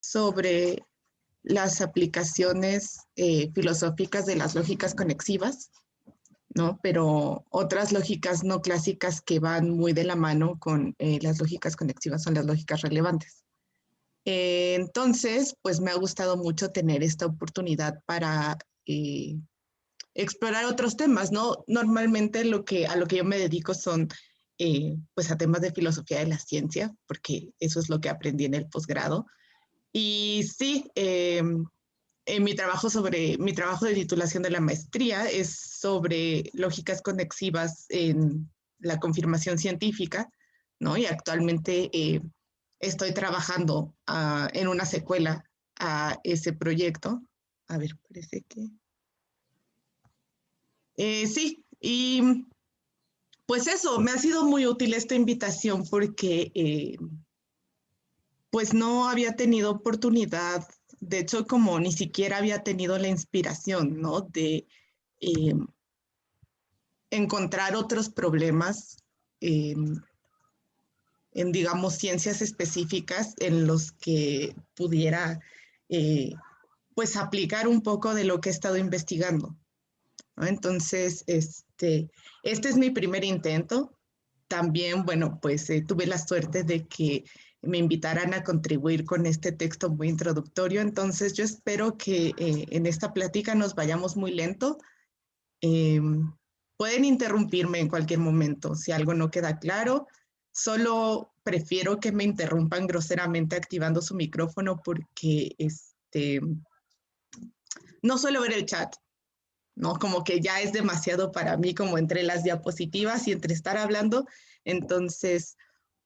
sobre las aplicaciones filosóficas de las lógicas conexivas, ¿no? Pero otras lógicas no clásicas que van muy de la mano con las lógicas conexivas son las lógicas relevantes. Entonces, pues me ha gustado mucho tener esta oportunidad para explorar otros temas, ¿no? Normalmente a lo que yo me dedico son pues a temas de filosofía de la ciencia, porque eso es lo que aprendí en el posgrado. Y sí, en mi trabajo de titulación de la maestría es sobre lógicas conexivas en la confirmación científica, ¿no? Y actualmente estoy trabajando en una secuela a ese proyecto. A ver, parece que... sí, y pues eso, me ha sido muy útil esta invitación porque pues no había tenido oportunidad, de hecho como ni siquiera había tenido la inspiración, ¿no? De eh, encontrar otros problemas en, digamos, ciencias específicas en los que pudiera, pues, aplicar un poco de lo que he estado investigando, ¿no? Entonces, este es mi primer intento. También, bueno, pues tuve la suerte de que me invitaran a contribuir con este texto muy introductorio. Entonces, yo espero que en esta plática nos vayamos muy lento. Eh, Pueden interrumpirme en cualquier momento si algo no queda claro. Solo prefiero que me interrumpan groseramente activando su micrófono porque no suelo ver el chat, ¿no? Como que ya es demasiado para mí, como entre las diapositivas y entre estar hablando. Entonces,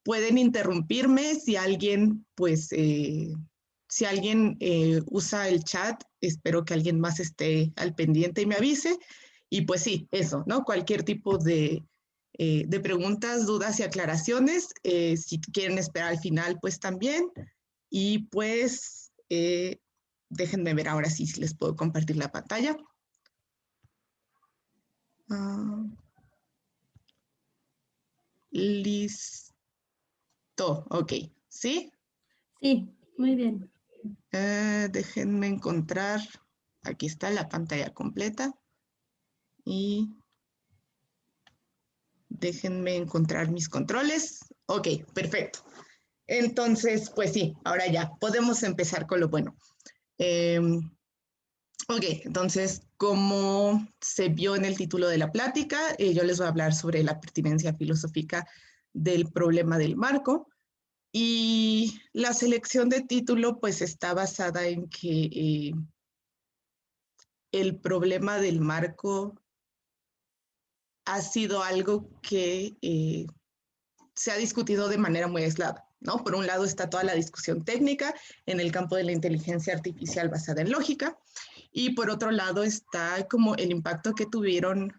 pueden interrumpirme si alguien, pues, si alguien usa el chat, espero que alguien más esté al pendiente y me avise. Y pues sí, eso, ¿no? Cualquier tipo de preguntas, dudas y aclaraciones, si quieren esperar al final, pues también. Y pues, déjenme ver ahora sí si les puedo compartir la pantalla. Uh, listo, ok, ¿sí? Sí, muy bien. Déjenme encontrar, aquí está la pantalla completa y déjenme encontrar mis controles. Ok, perfecto. Entonces, pues sí, ahora ya, podemos empezar con lo bueno. Eh, ok, entonces, como se vio en el título de la plática, yo les voy a hablar sobre la pertinencia filosófica del problema del marco. Y la selección de título pues está basada en que el problema del marco ha sido algo que se ha discutido de manera muy aislada, ¿no? Por un lado está toda la discusión técnica en el campo de la inteligencia artificial basada en lógica, y por otro lado está como el impacto que tuvieron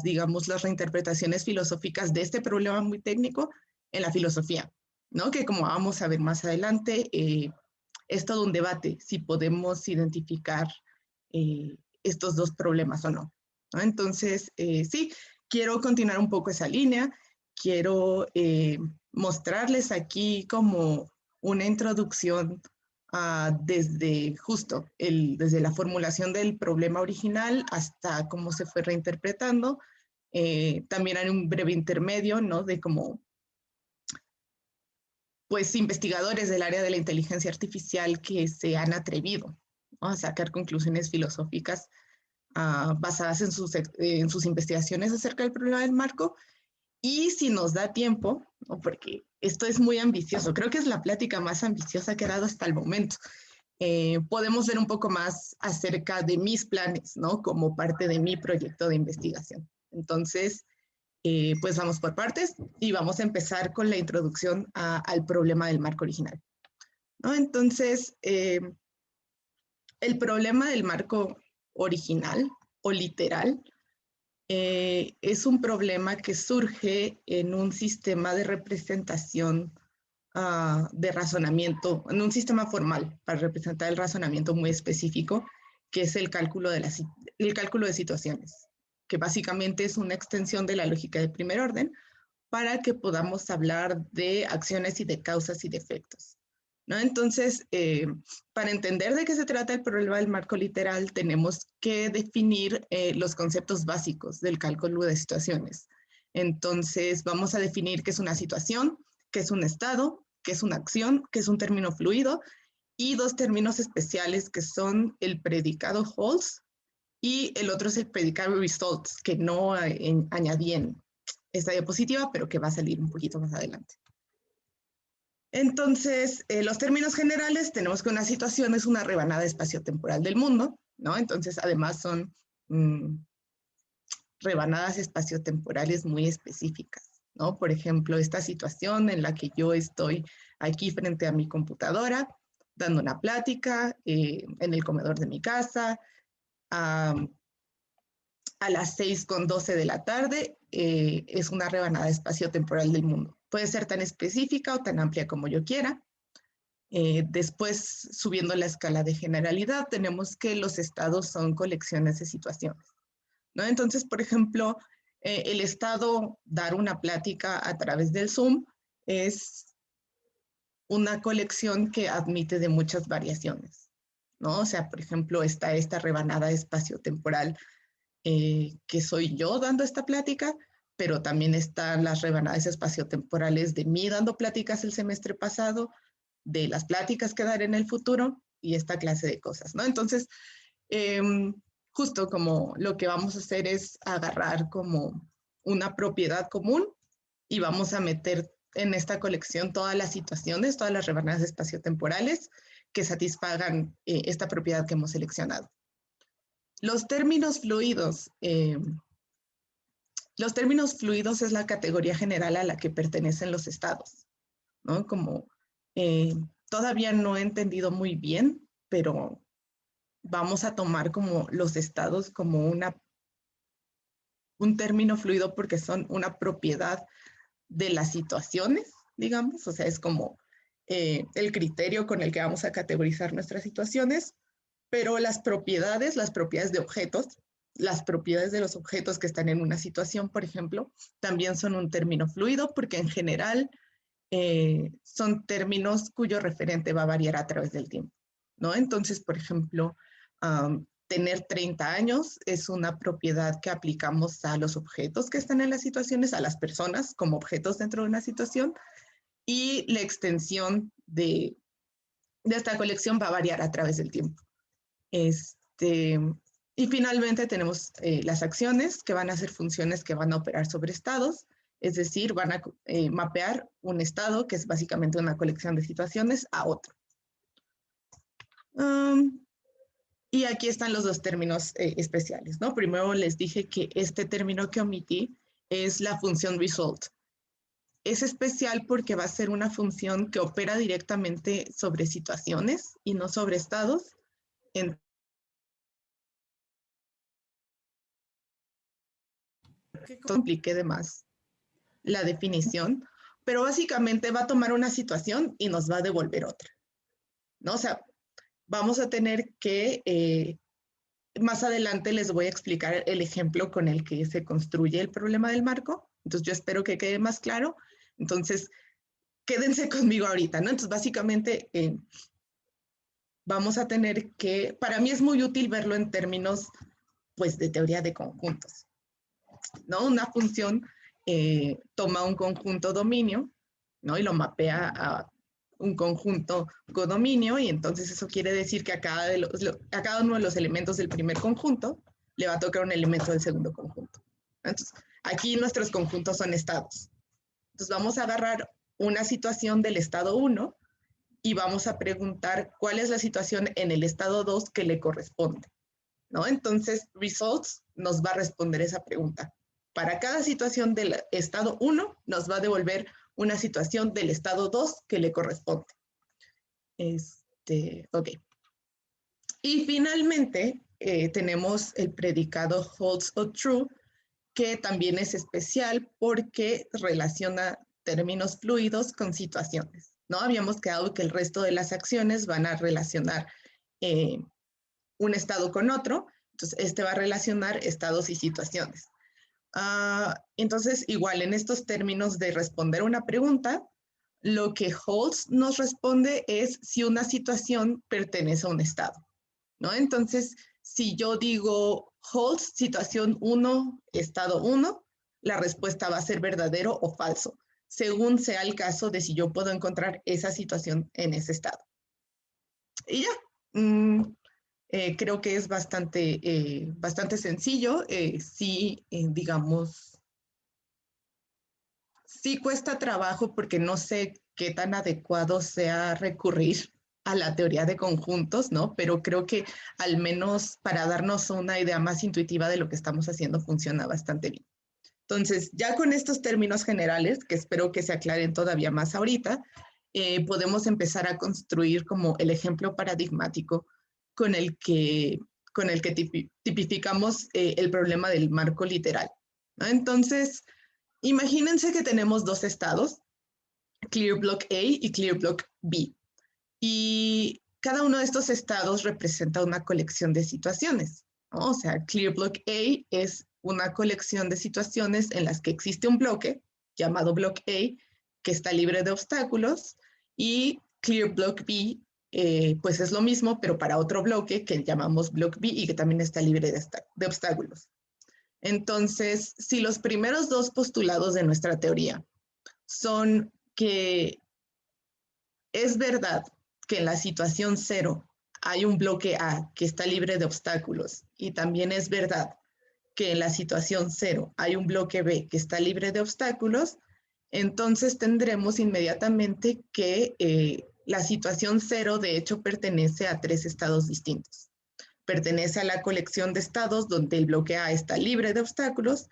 digamos, las reinterpretaciones filosóficas de este problema muy técnico en la filosofía, ¿no? Que como vamos a ver más adelante, es todo un debate si podemos identificar estos dos problemas o no, ¿no? Entonces, sí, quiero continuar un poco esa línea, quiero mostrarles aquí como una introducción desde justo desde la formulación del problema original hasta cómo se fue reinterpretando. También hay un breve intermedio, ¿no? De cómo, pues, investigadores del área de la inteligencia artificial que se han atrevido, ¿no? A sacar conclusiones filosóficas basadas en sus investigaciones acerca del problema del marco. Y si nos da tiempo, ¿no? Porque esto es muy ambicioso, creo que es la plática más ambiciosa que he dado hasta el momento. Podemos ver un poco más acerca de mis planes, ¿no? Como parte de mi proyecto de investigación. Entonces, pues vamos por partes y vamos a empezar con la introducción al problema del marco original, ¿no? Entonces, el problema del marco original o literal es un problema que surge en un sistema de representación de razonamiento, en un sistema formal para representar el razonamiento muy específico, que es el cálculo de situaciones, que básicamente es una extensión de la lógica de primer orden para que podamos hablar de acciones y de causas y de efectos, ¿no? Entonces, para entender de qué se trata el problema del marco literal, tenemos que definir los conceptos básicos del cálculo de situaciones. Entonces, vamos a definir qué es una situación, qué es un estado, qué es una acción, qué es un término fluido, y dos términos especiales que son el predicado holds y el otro es el predicado results, que no añadí en esta diapositiva, pero que va a salir un poquito más adelante. Entonces, los términos generales, tenemos que una situación es una rebanada espaciotemporal del mundo, ¿no? Entonces, además son rebanadas espaciotemporales muy específicas, ¿no? Por ejemplo, esta situación en la que yo estoy aquí frente a mi computadora, dando una plática en el comedor de mi casa, a las 6:12 de la tarde, es una rebanada espaciotemporal del mundo. Puede ser tan específica o tan amplia como yo quiera. Después, subiendo la escala de generalidad, tenemos que los estados son colecciones de situaciones, ¿no? Entonces, por ejemplo, el estado dar una plática a través del Zoom es una colección que admite de muchas variaciones, ¿no? O sea, por ejemplo, está esta rebanada espaciotemporal que soy yo dando esta plática, pero también están las rebanadas espaciotemporales de mí dando pláticas el semestre pasado, de las pláticas que daré en el futuro y esta clase de cosas, ¿no? Entonces, justo como lo que vamos a hacer es agarrar como una propiedad común y vamos a meter en esta colección todas las situaciones, todas las rebanadas espaciotemporales que satisfagan esta propiedad que hemos seleccionado. Los términos fluidos es la categoría general a la que pertenecen los estados, ¿no? Como todavía no he entendido muy bien, pero vamos a tomar como los estados como un término fluido porque son una propiedad de las situaciones, digamos, o sea, es como el criterio con el que vamos a categorizar nuestras situaciones, pero las propiedades de objetos, las propiedades de los objetos que están en una situación, por ejemplo, también son un término fluido porque en general son términos cuyo referente va a variar a través del tiempo, ¿no? Entonces, por ejemplo, tener 30 años es una propiedad que aplicamos a los objetos que están en las situaciones, a las personas como objetos dentro de una situación, y la extensión de esta colección va a variar a través del tiempo. Y finalmente tenemos las acciones, que van a ser funciones que van a operar sobre estados, es decir, van a mapear un estado, que es básicamente una colección de situaciones, a otro. Y aquí están los dos términos especiales, ¿no? Primero les dije que este término que omití es la función result. Es especial porque va a ser una función que opera directamente sobre situaciones y no sobre estados. Que complique de más la definición, pero básicamente va a tomar una situación y nos va a devolver otra, ¿no? O sea, vamos a tener que, más adelante les voy a explicar el ejemplo con el que se construye el problema del marco, entonces yo espero que quede más claro, entonces quédense conmigo ahorita, ¿no? Entonces básicamente vamos a tener que, para mí es muy útil verlo en términos, pues, de teoría de conjuntos, ¿no? Una función toma un conjunto dominio, ¿no? Y lo mapea a un conjunto codominio, y entonces eso quiere decir que a cada uno de los elementos del primer conjunto le va a tocar un elemento del segundo conjunto. Entonces, aquí nuestros conjuntos son estados. Entonces, vamos a agarrar una situación del estado 1 y vamos a preguntar cuál es la situación en el estado 2 que le corresponde, ¿no? Entonces, results nos va a responder esa pregunta. Para cada situación del estado 1, nos va a devolver una situación del estado 2 que le corresponde. Ok. Y finalmente, tenemos el predicado holds o true, que también es especial porque relaciona términos fluidos con situaciones, ¿no? Habíamos quedado que el resto de las acciones van a relacionar un estado con otro, entonces este va a relacionar estados y situaciones. Entonces, igual en estos términos de responder una pregunta, Lo que holds nos responde es si una situación pertenece a un estado, ¿no? Entonces, si yo digo holds situación 1, estado 1, la respuesta va a ser verdadero o falso, según sea el caso de si yo puedo encontrar esa situación en ese estado. Y ya, creo que es bastante sencillo. Sí, digamos, sí cuesta trabajo porque no sé qué tan adecuado sea recurrir a la teoría de conjuntos, ¿no? Pero creo que al menos para darnos una idea más intuitiva de lo que estamos haciendo funciona bastante bien. Entonces, ya con estos términos generales, que espero que se aclaren todavía más ahorita, podemos empezar a construir como el ejemplo paradigmático con el que, tipificamos el problema del marco literal, ¿no? Entonces, imagínense que tenemos dos estados, Clear Block A y Clear Block B. Y cada uno de estos estados representa una colección de situaciones, ¿no? O sea, Clear Block A es una colección de situaciones en las que existe un bloque llamado Block A que está libre de obstáculos y Clear Block B pues es lo mismo, pero para otro bloque que llamamos Block B y que también está libre de obstáculos. Entonces, si los primeros dos postulados de nuestra teoría son que es verdad que en la situación 0 hay un bloque A que está libre de obstáculos y también es verdad que en la situación 0 hay un bloque B que está libre de obstáculos, entonces tendremos inmediatamente que la situación 0 de hecho pertenece a tres estados distintos. Pertenece a la colección de estados donde el bloque A está libre de obstáculos,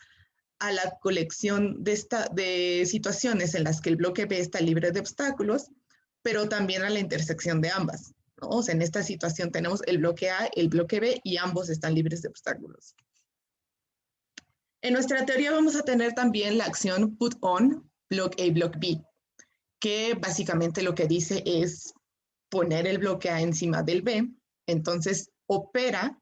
a la colección de situaciones en las que el bloque B está libre de obstáculos, pero también a la intersección de ambas, ¿no? O sea, en esta situación tenemos el bloque A, el bloque B y ambos están libres de obstáculos. En nuestra teoría vamos a tener también la acción put on, block A, block B, que básicamente lo que dice es poner el bloque A encima del B, entonces opera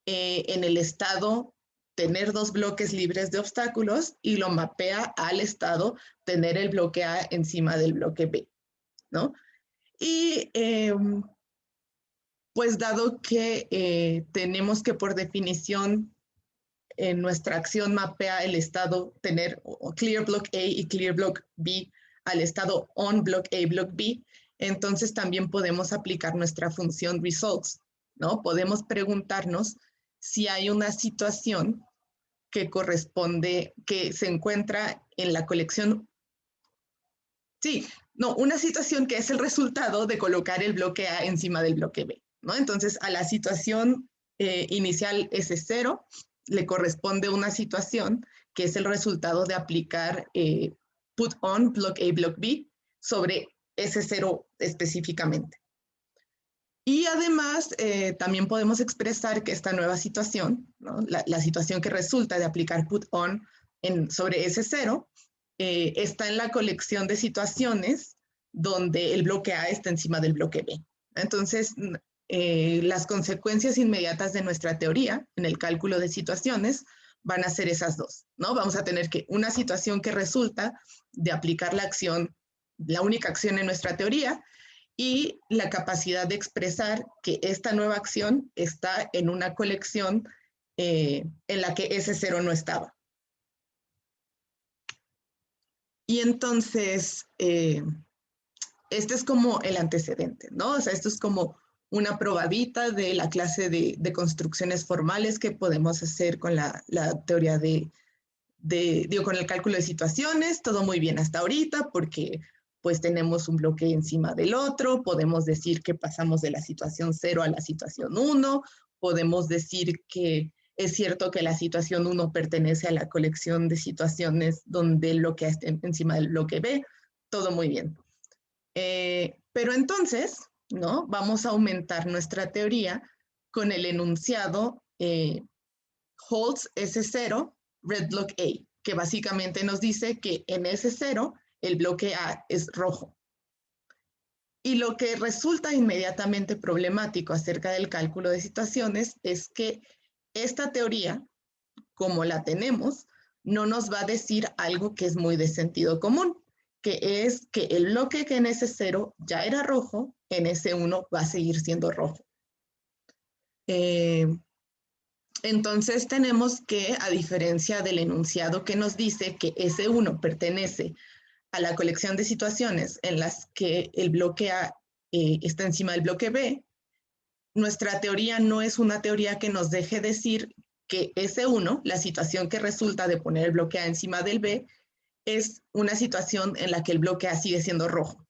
en el estado tener dos bloques libres de obstáculos y lo mapea al estado tener el bloque A encima del bloque B, ¿no? Y pues dado que tenemos que por definición en nuestra acción mapea el estado tener clear block A y clear block B al estado on block A, block B, entonces también podemos aplicar nuestra función results, ¿no? Podemos preguntarnos si hay una situación que corresponde, que se encuentra en la colección. Sí, no, una situación que es el resultado de colocar el bloque A encima del bloque B, ¿no? Entonces, a la situación inicial S0 le corresponde una situación que es el resultado de aplicar put on block A, block B sobre S0 específicamente. Y además, también podemos expresar que esta nueva situación, ¿no? la situación que resulta de aplicar put on sobre S0, está en la colección de situaciones donde el bloque A está encima del bloque B. Entonces, las consecuencias inmediatas de nuestra teoría en el cálculo de situaciones van a ser esas dos, ¿no? Vamos a tener que una situación que resulta de aplicar la acción, la única acción en nuestra teoría, y la capacidad de expresar que esta nueva acción está en una colección en la que ese cero no estaba. Y entonces, este es como el antecedente, ¿no? O sea, esto es como una probadita de la clase de construcciones formales que podemos hacer con la teoría con el cálculo de situaciones, todo muy bien hasta ahorita, porque pues tenemos un bloque encima del otro, podemos decir que pasamos de la situación 0 a la situación 1, podemos decir que es cierto que la situación 1 pertenece a la colección de situaciones donde el bloque está encima del bloque B, todo muy bien. Pero entonces, ¿no? Vamos a aumentar nuestra teoría con el enunciado holds S0, red block A, que básicamente nos dice que en S0 el bloque A es rojo. Y lo que resulta inmediatamente problemático acerca del cálculo de situaciones es que esta teoría, como la tenemos, no nos va a decir algo que es muy de sentido común, que es que el bloque que en S0 ya era rojo, en S1 va a seguir siendo rojo. Entonces tenemos que, a diferencia del enunciado que nos dice que S1 pertenece a la colección de situaciones en las que el bloque A está encima del bloque B, nuestra teoría no es una teoría que nos deje decir que S1, la situación que resulta de poner el bloque A encima del B, es una situación en la que el bloque A sigue siendo rojo,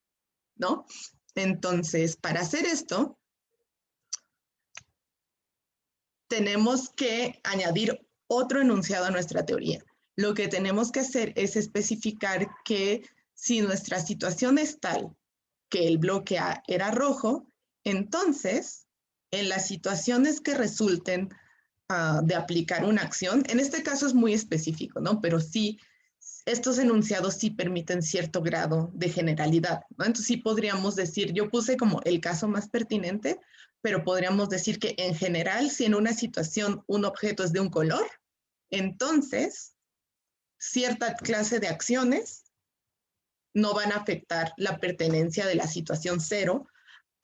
¿no? Entonces, para hacer esto, tenemos que añadir otro enunciado a nuestra teoría. Lo que tenemos que hacer es especificar que si nuestra situación es tal que el bloque A era rojo, entonces, en las situaciones que resulten de aplicar una acción, en este caso es muy específico, ¿no? Pero sí, estos enunciados sí permiten cierto grado de generalidad, ¿no? Entonces sí podríamos decir, yo puse como el caso más pertinente, pero podríamos decir que en general, si en una situación un objeto es de un color, entonces cierta clase de acciones no van a afectar la pertenencia de la situación 0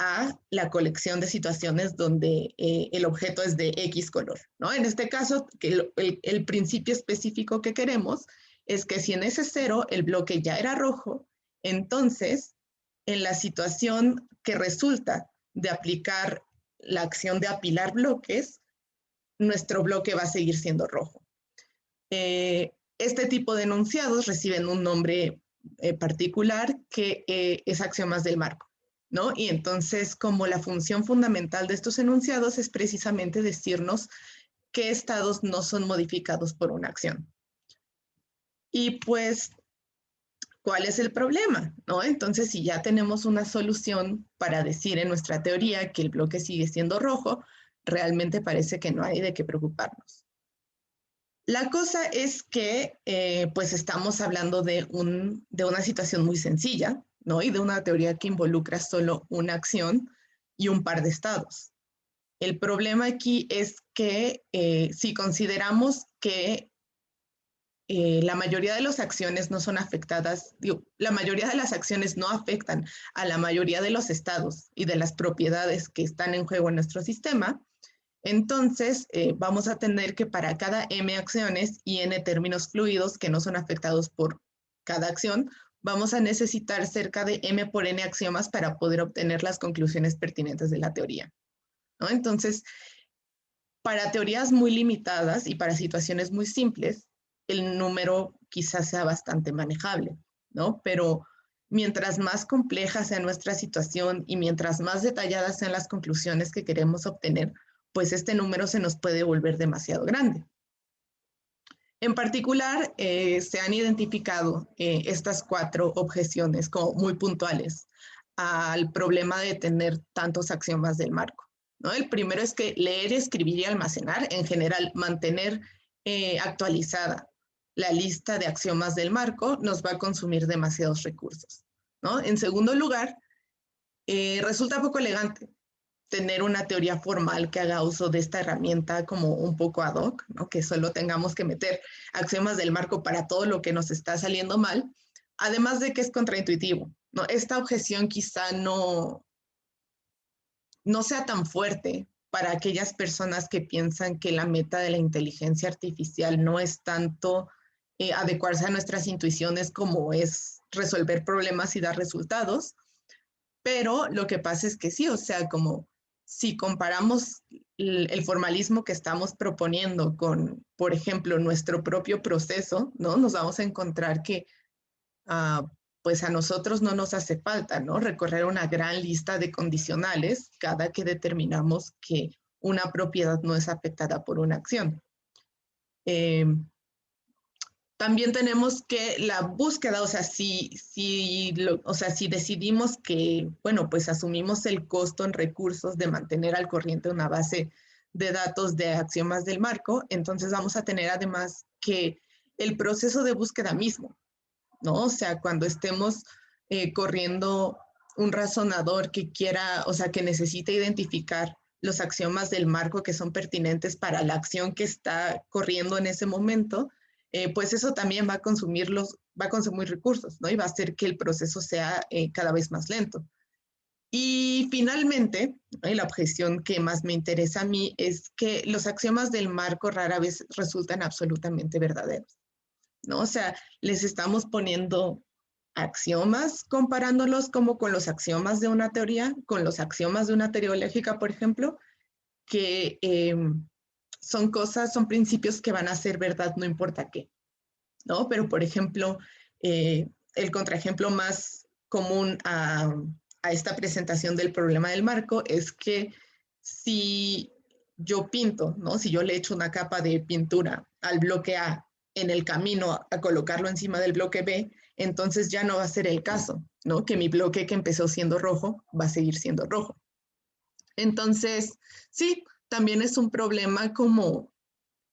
a la colección de situaciones donde el objeto es de X color, ¿no? En este caso, que el principio específico que queremos es que si en ese 0 el bloque ya era rojo, entonces en la situación que resulta de aplicar la acción de apilar bloques, nuestro bloque va a seguir siendo rojo. Este tipo de enunciados reciben un nombre particular que es axiomas del marco, ¿no? Y entonces, como la función fundamental de estos enunciados es precisamente decirnos qué estados no son modificados por una acción. Y pues, ¿cuál es el problema? ¿No? Entonces, si ya tenemos una solución para decir en nuestra teoría que el bloque sigue siendo rojo, realmente parece que no hay de qué preocuparnos. La cosa es que pues estamos hablando de una situación muy sencilla, ¿no? Y de una teoría que involucra solo una acción y un par de estados. El problema aquí es que si consideramos que la mayoría de las acciones no son afectadas, digo, la mayoría de las acciones no afectan a la mayoría de los estados y de las propiedades que están en juego en nuestro sistema, entonces vamos a tener que para cada m acciones y n términos fluidos que no son afectados por cada acción, vamos a necesitar cerca de m por n axiomas para poder obtener las conclusiones pertinentes de la teoría, ¿no? Entonces, para teorías muy limitadas y para situaciones muy simples, el número quizás sea bastante manejable, ¿no? Pero mientras más compleja sea nuestra situación y mientras más detalladas sean las conclusiones que queremos obtener, pues este número se nos puede volver demasiado grande. En particular, se han identificado estas 4 objeciones como muy puntuales al problema de tener tantos axiomas del marco, ¿no? El primero es que leer, escribir y almacenar, en general, mantener actualizada la lista de axiomas del marco nos va a consumir demasiados recursos, ¿no? En segundo lugar, resulta poco elegante tener una teoría formal que haga uso de esta herramienta como un poco ad hoc, ¿no? Que solo tengamos que meter axiomas del marco para todo lo que nos está saliendo mal, además de que es contraintuitivo, ¿no? Esta objeción quizá no sea tan fuerte para aquellas personas que piensan que la meta de la inteligencia artificial no es tanto adecuarse a nuestras intuiciones como es resolver problemas y dar resultados, pero lo que pasa es que sí, o sea, como si comparamos el formalismo que estamos proponiendo con, por ejemplo, nuestro propio proceso, ¿no? Nos vamos a encontrar que pues a nosotros no nos hace falta, ¿no? Recorrer una gran lista de condicionales cada que determinamos que una propiedad no es afectada por una acción. También tenemos que la búsqueda, o sea, si decidimos que, bueno, pues asumimos el costo en recursos de mantener al corriente una base de datos de axiomas del marco, entonces vamos a tener además que el proceso de búsqueda mismo, ¿no? O sea, cuando estemos corriendo un razonador que quiera, o sea, que necesite identificar los axiomas del marco que son pertinentes para la acción que está corriendo en ese momento, pues eso también va a consumir recursos, ¿no? Y va a hacer que el proceso sea cada vez más lento. Y finalmente, ¿no? Y la objeción que más me interesa a mí es que los axiomas del marco rara vez resultan absolutamente verdaderos, ¿no? O sea, les estamos poniendo axiomas comparándolos como con los axiomas de una teoría, con los axiomas de una teoría lógica, por ejemplo, que son principios que van a ser verdad no importa qué, ¿no? Pero, por ejemplo, el contraejemplo más común a esta presentación del problema del marco es que si yo pinto, ¿no? Si yo le echo una capa de pintura al bloque A en el camino a colocarlo encima del bloque B, entonces ya no va a ser el caso, ¿no? Que mi bloque que empezó siendo rojo va a seguir siendo rojo. Entonces, sí, también es un problema como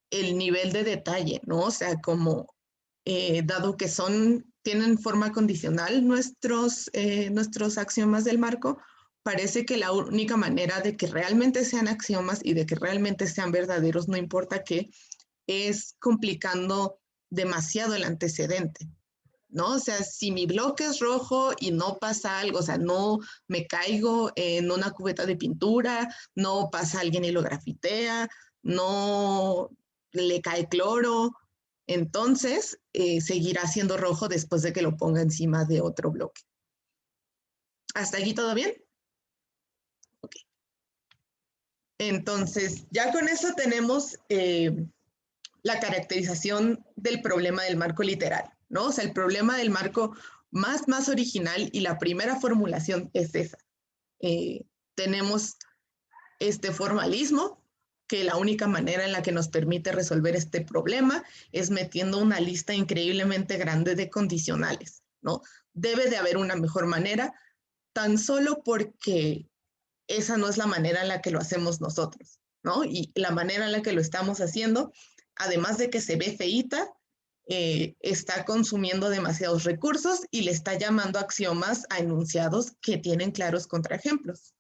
el nivel de detalle, ¿no? O sea, como dado que tienen forma condicional nuestros axiomas del marco, parece que la única manera de que realmente sean axiomas y de que realmente sean verdaderos, no importa qué, es complicando demasiado el antecedente, ¿no? O sea, si mi bloque es rojo y no pasa algo, o sea, no me caigo en una cubeta de pintura, no pasa alguien y lo grafitea, no le cae cloro, entonces seguirá siendo rojo después de que lo ponga encima de otro bloque. ¿Hasta aquí todo bien? Ok. Entonces, ya con eso tenemos la caracterización del problema del marco literal, ¿no? O sea, el problema del marco más original y la primera formulación es esa. Tenemos este formalismo, que la única manera en la que nos permite resolver este problema es metiendo una lista increíblemente grande de condicionales, ¿no? Debe de haber una mejor manera, tan solo porque esa no es la manera en la que lo hacemos nosotros, ¿no? Y la manera en la que lo estamos haciendo, además de que se ve feíta, está consumiendo demasiados recursos y le está llamando axiomas a enunciados que tienen claros contraejemplos.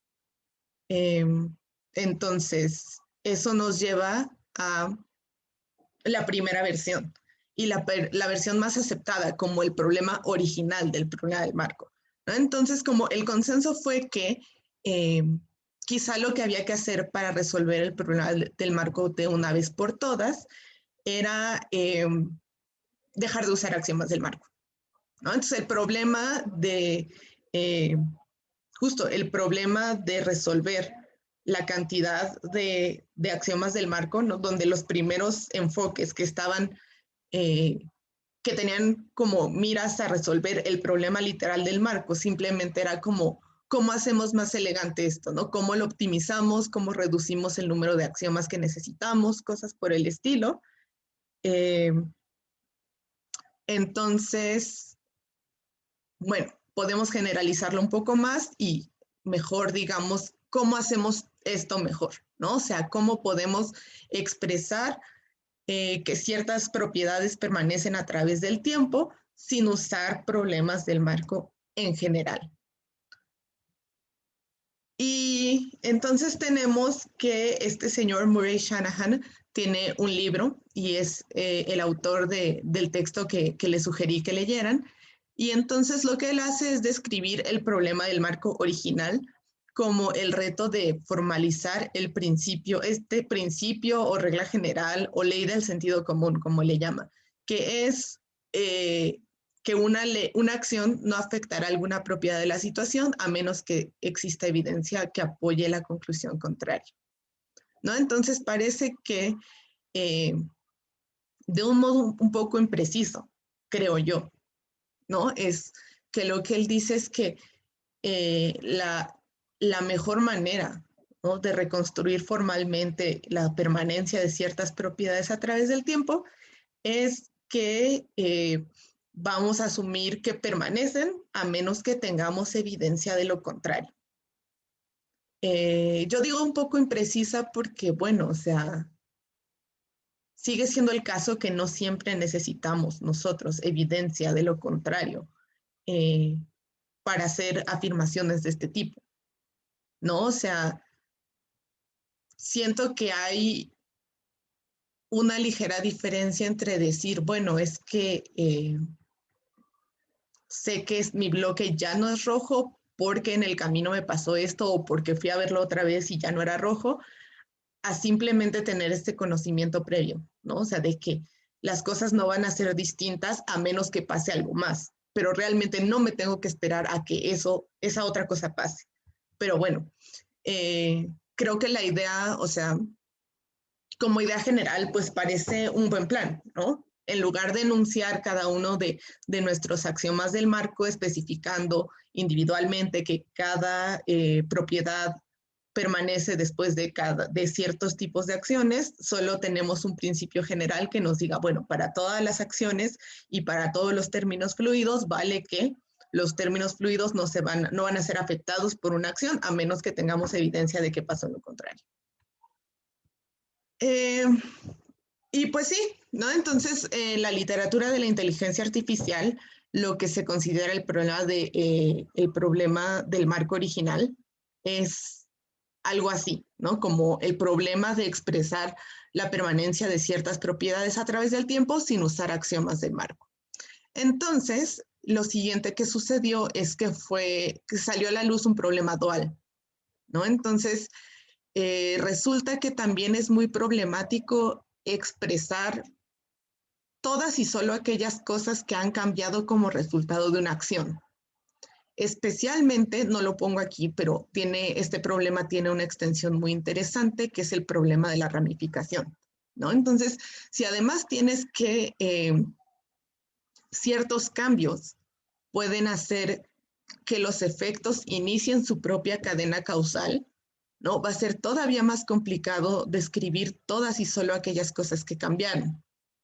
Entonces, eso nos lleva a la primera versión y la versión más aceptada como el problema original del problema del marco, ¿no? Entonces, como el consenso fue que quizá lo que había que hacer para resolver el problema del marco de una vez por todas era dejar de usar axiomas del marco, ¿no? Entonces, justo el problema de resolver la cantidad de axiomas del marco, ¿no? Donde los primeros enfoques que tenían como miras a resolver el problema literal del marco, simplemente era como, ¿cómo hacemos más elegante esto, ¿no? ¿Cómo lo optimizamos? ¿Cómo reducimos el número de axiomas que necesitamos? Cosas por el estilo. Entonces, bueno, podemos generalizarlo un poco más y mejor, digamos, cómo hacemos esto mejor, ¿no? O sea, cómo podemos expresar que ciertas propiedades permanecen a través del tiempo sin usar problemas del marco en general. Y entonces tenemos que este señor Murray Shanahan tiene un libro y es el autor del texto que le sugerí que leyeran. Y entonces lo que él hace es describir el problema del marco original como el reto de formalizar este principio o regla general o ley del sentido común, como le llama, que es que una acción no afectará alguna propiedad de la situación a menos que exista evidencia que apoye la conclusión contraria, ¿no? Entonces parece que de un modo un poco impreciso, creo yo, ¿no? Es que lo que él dice es que la mejor manera, ¿no?, de reconstruir formalmente la permanencia de ciertas propiedades a través del tiempo es que vamos a asumir que permanecen a menos que tengamos evidencia de lo contrario. Yo digo un poco imprecisa porque, bueno, o sea, sigue siendo el caso que no siempre necesitamos nosotros evidencia de lo contrario para hacer afirmaciones de este tipo, ¿no? O sea, siento que hay una ligera diferencia entre decir, bueno, es que sé que mi bloque ya no es rojo porque en el camino me pasó esto o porque fui a verlo otra vez y ya no era rojo, a simplemente tener este conocimiento previo, ¿no? O sea, de que las cosas no van a ser distintas a menos que pase algo más, pero realmente no me tengo que esperar a que esa otra cosa pase. Pero bueno, creo que la idea, o sea, como idea general, pues parece un buen plan, ¿no? En lugar de enunciar cada uno de nuestros axiomas del marco, especificando individualmente que cada propiedad permanece después de ciertos tipos de acciones, solo tenemos un principio general que nos diga, bueno, para todas las acciones y para todos los términos fluidos, vale que los términos fluidos no van a ser afectados por una acción a menos que tengamos evidencia de que pasó lo contrario. Y pues sí, ¿no? Entonces, en la literatura de la inteligencia artificial, lo que se considera el problema del marco original es algo así, ¿no? Como el problema de expresar la permanencia de ciertas propiedades a través del tiempo sin usar axiomas del marco. Entonces, lo siguiente que sucedió es que salió a la luz un problema dual, ¿no? Entonces, resulta que también es muy problemático expresar todas y solo aquellas cosas que han cambiado como resultado de una acción. Especialmente, no lo pongo aquí, pero este problema tiene una extensión muy interesante, que es el problema de la ramificación, ¿no? Entonces, si además tienes que ciertos cambios pueden hacer que los efectos inicien su propia cadena causal, ¿no? Va a ser todavía más complicado describir todas y solo aquellas cosas que cambiaron,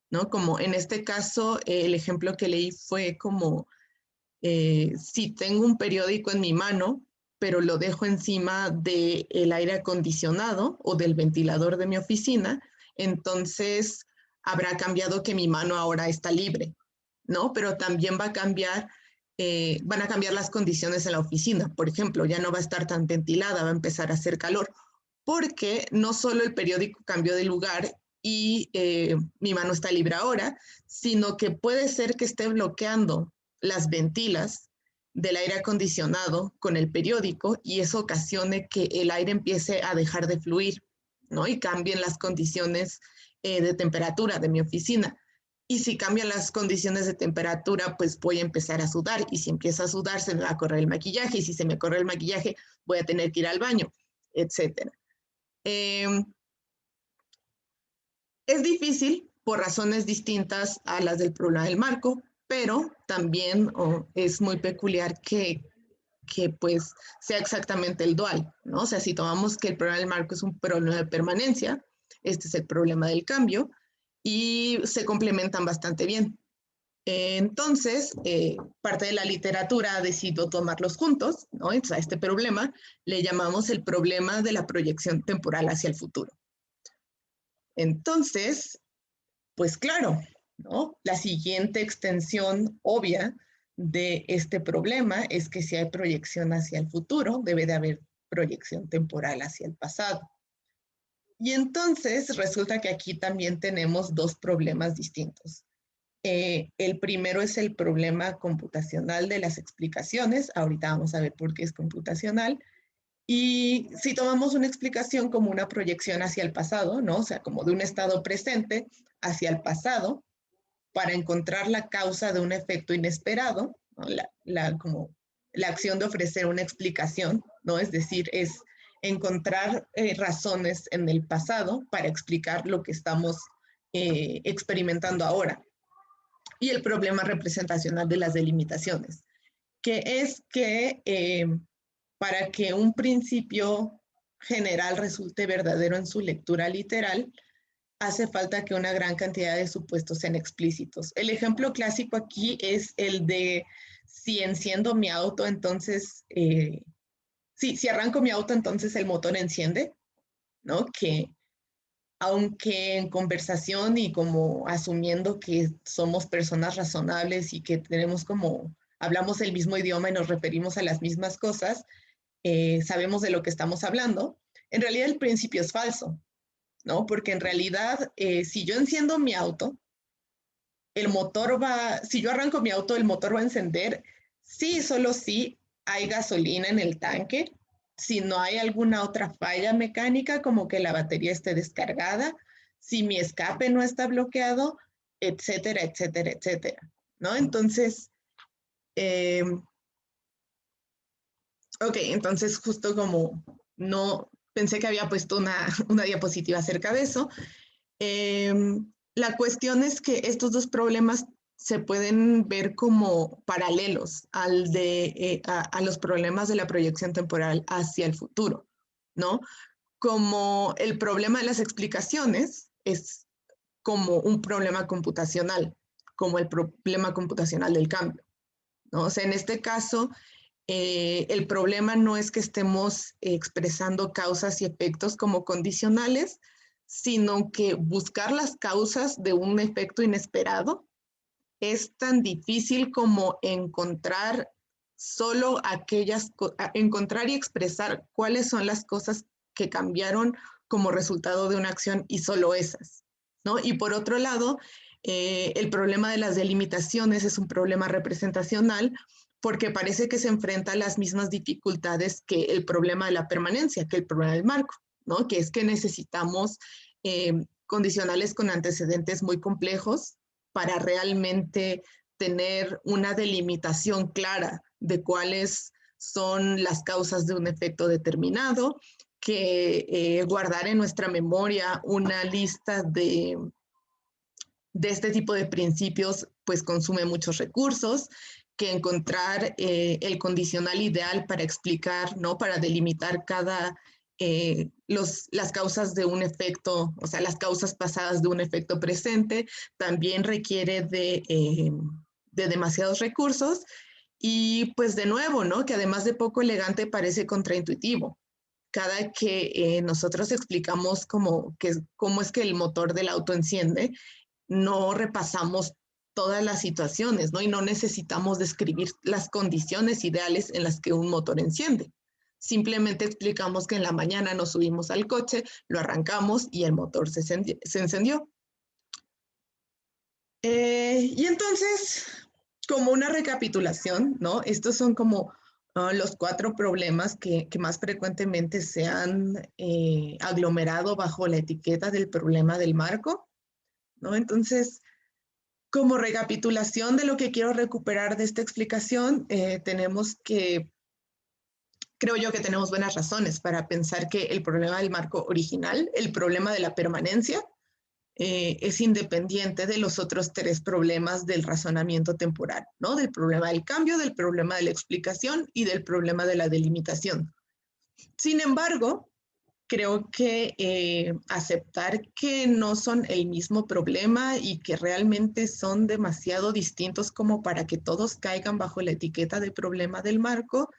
¿no? Como en este caso, el ejemplo que leí fue como si tengo un periódico en mi mano, pero lo dejo encima del aire acondicionado o del ventilador de mi oficina, entonces habrá cambiado que mi mano ahora está libre, ¿no? Pero también van a cambiar las condiciones en la oficina. Por ejemplo, ya no va a estar tan ventilada, va a empezar a hacer calor, porque no solo el periódico cambió de lugar y mi mano está libre ahora, sino que puede ser que esté bloqueando las ventilas del aire acondicionado con el periódico y eso ocasione que el aire empiece a dejar de fluir, ¿no? Y cambien las condiciones de temperatura de mi oficina. Y si cambian las condiciones de temperatura, pues voy a empezar a sudar. Y si empiezo a sudar, se me va a correr el maquillaje. Y si se me corre el maquillaje, voy a tener que ir al baño, etcétera. Es difícil por razones distintas a las del problema del marco, pero también es muy peculiar que pues sea exactamente el dual, ¿no? O sea, si tomamos que el problema del marco es un problema de permanencia, este es el problema del cambio y se complementan bastante bien. Entonces, parte de la literatura ha decidido tomarlos juntos, ¿no? Entonces, a este problema le llamamos el problema de la proyección temporal hacia el futuro. Entonces, pues claro, ¿no? La siguiente extensión obvia de este problema es que si hay proyección hacia el futuro, debe de haber proyección temporal hacia el pasado. Y entonces resulta que aquí también tenemos dos problemas distintos. El primero es el problema computacional de las explicaciones. Ahorita vamos a ver por qué es computacional. Y si tomamos una explicación como una proyección hacia el pasado, ¿no? O sea, como de un estado presente hacia el pasado, para encontrar la causa de un efecto inesperado, ¿no? Como la acción de ofrecer una explicación, ¿no? Es decir, es encontrar razones en el pasado para explicar lo que estamos experimentando ahora. Y el problema representacional de las delimitaciones, que es que para que un principio general resulte verdadero en su lectura literal, hace falta que una gran cantidad de supuestos sean explícitos. El ejemplo clásico aquí es el de si enciendo mi auto, entonces, si arranco mi auto, entonces el motor enciende, ¿no? Que aunque en conversación y como asumiendo que somos personas razonables y que hablamos el mismo idioma y nos referimos a las mismas cosas, sabemos de lo que estamos hablando, en realidad el principio es falso, ¿no? Porque en realidad, si yo enciendo mi auto, el motor si yo arranco mi auto, el motor va a encender, sí, solo si hay gasolina en el tanque, si no hay alguna otra falla mecánica, como que la batería esté descargada, si mi escape no está bloqueado, etcétera, etcétera, etcétera, ¿no? Entonces, eh, ok, entonces justo como no pensé que había puesto una diapositiva acerca de eso, eh, la cuestión es que estos dos problemas se pueden ver como paralelos a los problemas de la proyección temporal hacia el futuro, ¿no? Como el problema de las explicaciones es como un problema computacional, como el problema computacional del cambio, ¿no? O sea, en este caso, el problema no es que estemos expresando causas y efectos como condicionales, sino que buscar las causas de un efecto inesperado es tan difícil como encontrar encontrar y expresar cuáles son las cosas que cambiaron como resultado de una acción y solo esas, ¿no? Y por otro lado, el problema de las delimitaciones es un problema representacional porque parece que se enfrenta a las mismas dificultades que el problema de la permanencia, que el problema del marco, ¿no? Que es que necesitamos condicionales con antecedentes muy complejos para realmente tener una delimitación clara de cuáles son las causas de un efecto determinado, que guardar en nuestra memoria una lista de este tipo de principios pues consume muchos recursos, que encontrar el condicional ideal para explicar, ¿no? Para delimitar las causas de un efecto, o sea, las causas pasadas de un efecto presente, también requiere de demasiados recursos y pues de nuevo, ¿no? Que además de poco elegante parece contraintuitivo. Cada que nosotros explicamos cómo es que el motor del auto enciende, no repasamos todas las situaciones, ¿no? Y no necesitamos describir las condiciones ideales en las que un motor enciende. Simplemente explicamos que en la mañana nos subimos al coche, lo arrancamos y el motor se encendió. Y entonces, como una recapitulación, ¿no? Estos son como los 4 problemas que más frecuentemente se han aglomerado bajo la etiqueta del problema del marco, ¿no? Entonces, como recapitulación de lo que quiero recuperar de esta explicación, creo yo que tenemos buenas razones para pensar que el problema del marco original, el problema de la permanencia, es independiente de los otros 3 problemas del razonamiento temporal, ¿no? Del problema del cambio, del problema de la explicación y del problema de la delimitación. Sin embargo, creo que aceptar que no son el mismo problema y que realmente son demasiado distintos como para que todos caigan bajo la etiqueta de problema del marco,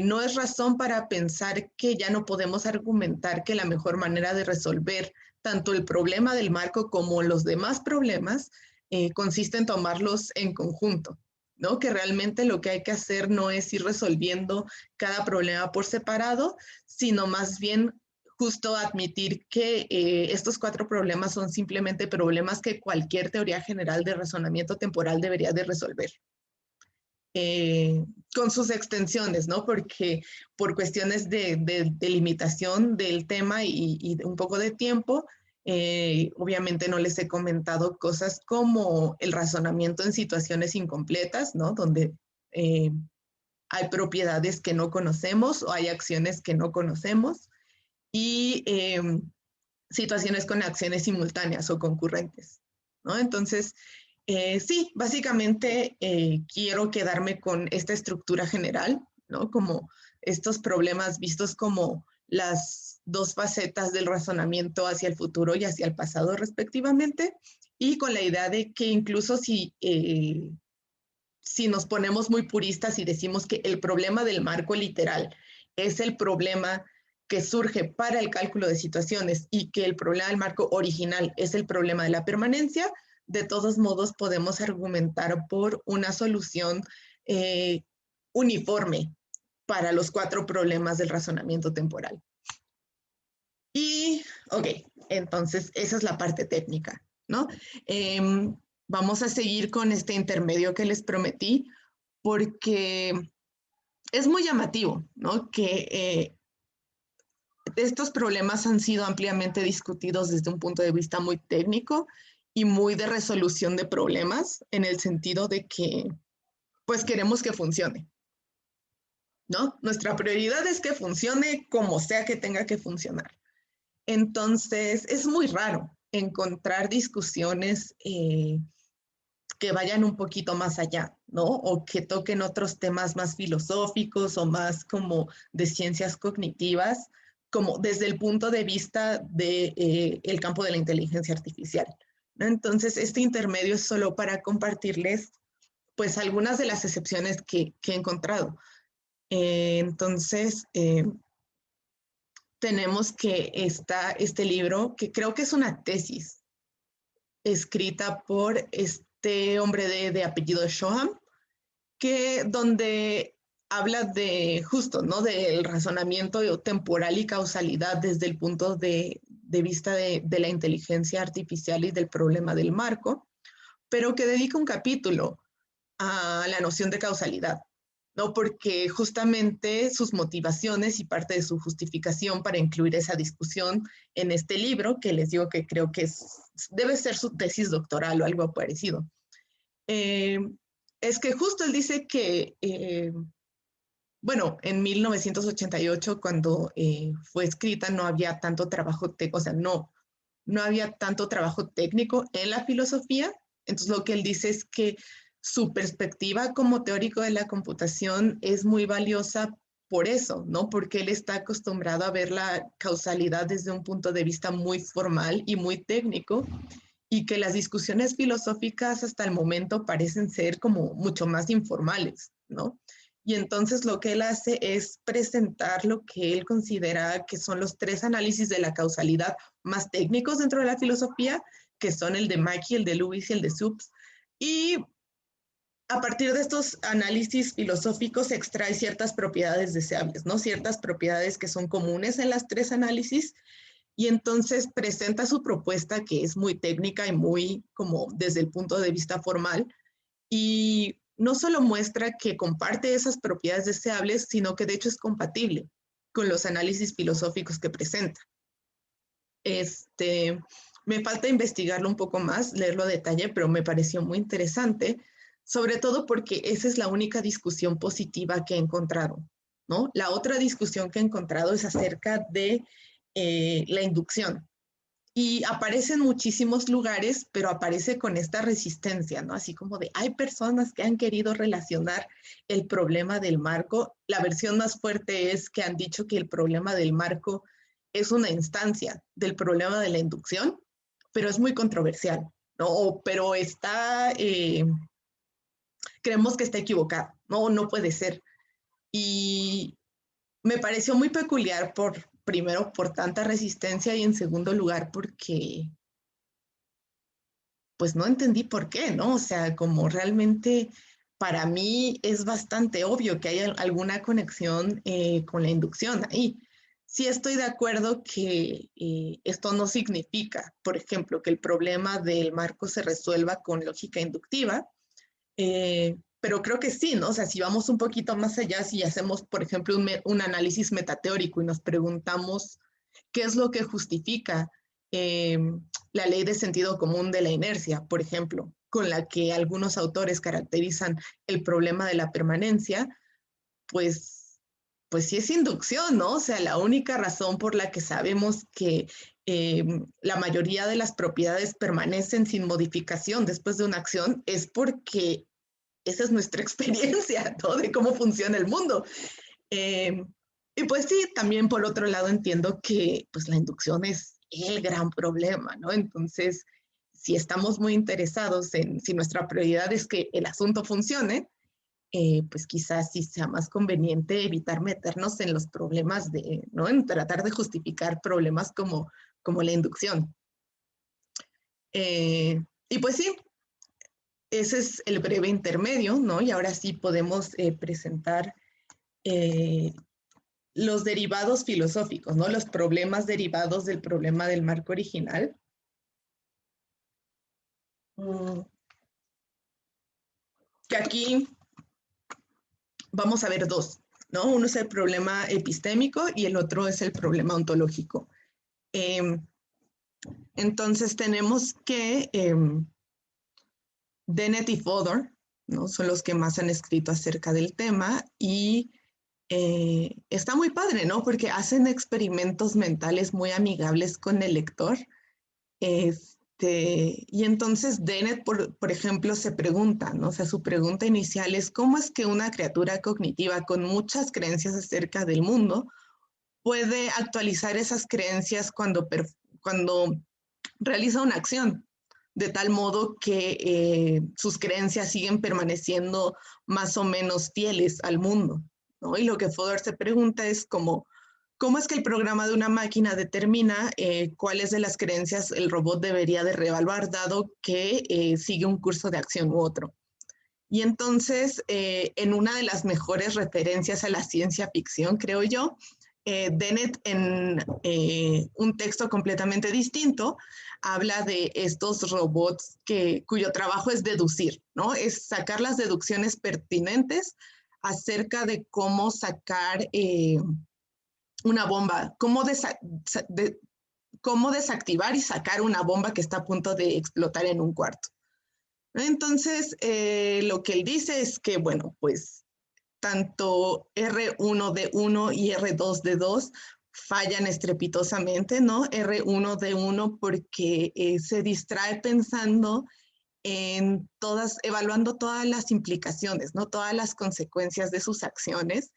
no es razón para pensar que ya no podemos argumentar que la mejor manera de resolver tanto el problema del marco como los demás problemas consiste en tomarlos en conjunto, ¿no? Que realmente lo que hay que hacer no es ir resolviendo cada problema por separado, sino más bien justo admitir que estos 4 problemas son simplemente problemas que cualquier teoría general de razonamiento temporal debería de resolver. Con sus extensiones, ¿no? Porque por cuestiones de limitación del tema y un poco de tiempo, obviamente no les he comentado cosas como el razonamiento en situaciones incompletas, ¿no? Donde hay propiedades que no conocemos o hay acciones que no conocemos y situaciones con acciones simultáneas o concurrentes, ¿no? Entonces, sí, básicamente quiero quedarme con esta estructura general, ¿no? Como estos problemas vistos como las 2 facetas del razonamiento hacia el futuro y hacia el pasado respectivamente, y con la idea de que incluso si nos ponemos muy puristas y decimos que el problema del marco literal es el problema que surge para el cálculo de situaciones y que el problema del marco original es el problema de la permanencia, de todos modos podemos argumentar por una solución uniforme para los 4 problemas del razonamiento temporal. Y, ok, entonces esa es la parte técnica, ¿no? Vamos a seguir con este intermedio que les prometí porque es muy llamativo, ¿no? Que estos problemas han sido ampliamente discutidos desde un punto de vista muy técnico y muy de resolución de problemas, en el sentido de que, pues, queremos que funcione, ¿no? Nuestra prioridad es que funcione como sea que tenga que funcionar. Entonces, es muy raro encontrar discusiones que vayan un poquito más allá, ¿no? O que toquen otros temas más filosóficos o más como de ciencias cognitivas, como desde el punto de vista de, el campo de la inteligencia artificial, ¿no? Entonces, este intermedio es solo para compartirles, pues, algunas de las excepciones que he encontrado. Entonces, tenemos que está este libro, que creo que es una tesis escrita por este hombre de apellido Shoham, que donde habla de justo, ¿no? Del razonamiento temporal y causalidad desde el punto de vista de la inteligencia artificial y del problema del marco, pero que dedica un capítulo a la noción de causalidad, ¿no? Porque justamente sus motivaciones y parte de su justificación para incluir esa discusión en este libro, que les digo que creo que debe ser su tesis doctoral o algo parecido, eh, es que justo él dice que, bueno, en 1988, cuando fue escrita, no había tanto trabajo técnico, o sea, no había tanto trabajo técnico en la filosofía. Entonces, lo que él dice es que su perspectiva como teórico de la computación es muy valiosa por eso, ¿no? Porque él está acostumbrado a ver la causalidad desde un punto de vista muy formal y muy técnico, y que las discusiones filosóficas hasta el momento parecen ser como mucho más informales, ¿no? Y entonces lo que él hace es presentar lo que él considera que son los tres análisis de la causalidad más técnicos dentro de la filosofía, que son el de Mackey, el de Lewis y el de Supes. Y a partir de estos análisis filosóficos se extrae ciertas propiedades deseables, ¿no? Ciertas propiedades que son comunes en las tres análisis, y entonces presenta su propuesta, que es muy técnica y muy como desde el punto de vista formal, y no solo muestra que comparte esas propiedades deseables, sino que de hecho es compatible con los análisis filosóficos que presenta. Me falta investigarlo un poco más, leerlo a detalle, pero me pareció muy interesante, sobre todo porque esa es la única discusión positiva que he encontrado, ¿no? La otra discusión que he encontrado es acerca de la inducción. Y aparece en muchísimos lugares, pero aparece con esta resistencia, ¿no? Así como de, hay personas que han querido relacionar el problema del marco. La versión más fuerte es que han dicho que el problema del marco es una instancia del problema de la inducción, pero es muy controversial, ¿no? Pero creemos que está equivocado, ¿no? No puede ser. Y me pareció muy peculiar primero, por tanta resistencia, y en segundo lugar, porque pues no entendí por qué, ¿no? O sea, como realmente para mí es bastante obvio que hay alguna conexión con la inducción ahí. Sí estoy de acuerdo que esto no significa, por ejemplo, que el problema del marco se resuelva con lógica inductiva, pero creo que sí, ¿no? O sea, si vamos un poquito más allá, si hacemos, por ejemplo, un análisis metateórico y nos preguntamos qué es lo que justifica eh, la ley de sentido común de la inercia, por ejemplo, con la que algunos autores caracterizan el problema de la permanencia, pues, pues sí es inducción, ¿no? O sea, la única razón por la que sabemos que la mayoría de las propiedades permanecen sin modificación después de una acción es porque esa es nuestra experiencia, ¿no? De cómo funciona el mundo. Eh, y pues sí, también por otro lado entiendo que pues la inducción es el gran problema, ¿no? Entonces, si estamos muy interesados en si nuestra prioridad es que el asunto funcione, pues quizás sí sea más conveniente evitar meternos en los problemas de, ¿no? En tratar de justificar problemas como la inducción. Y pues sí, ese es el breve intermedio, ¿no? Y ahora sí podemos presentar eh, los derivados filosóficos, ¿no? Los problemas derivados del problema del marco original. Que aquí vamos a ver dos, ¿no? Uno es el problema epistémico y el otro es el problema ontológico. Entonces tenemos que Dennett y Fodor, ¿no? Son los que más han escrito acerca del tema y está muy padre, ¿no? Porque hacen experimentos mentales muy amigables con el lector. Y entonces Dennett, por ejemplo, se pregunta, ¿no? O sea, su pregunta inicial es, ¿cómo es que una criatura cognitiva con muchas creencias acerca del mundo puede actualizar esas creencias cuando realiza una acción? De tal modo que sus creencias siguen permaneciendo más o menos fieles al mundo, ¿no? Y lo que Fodor se pregunta es ¿cómo es que el programa de una máquina determina cuáles de las creencias el robot debería de reevaluar, dado que sigue un curso de acción u otro? Y entonces, en una de las mejores referencias a la ciencia ficción, creo yo, Dennett, en un texto completamente distinto, habla de estos robots cuyo trabajo es deducir, ¿no? Es sacar las deducciones pertinentes acerca de cómo sacar una bomba, cómo desactivar y sacar una bomba que está a punto de explotar en un cuarto. Entonces, lo que él dice es que, bueno, pues tanto R1D1 y R2D2 fallan estrepitosamente, ¿no? R1D1 porque se distrae pensando evaluando todas las implicaciones, ¿no? Todas las consecuencias de sus acciones.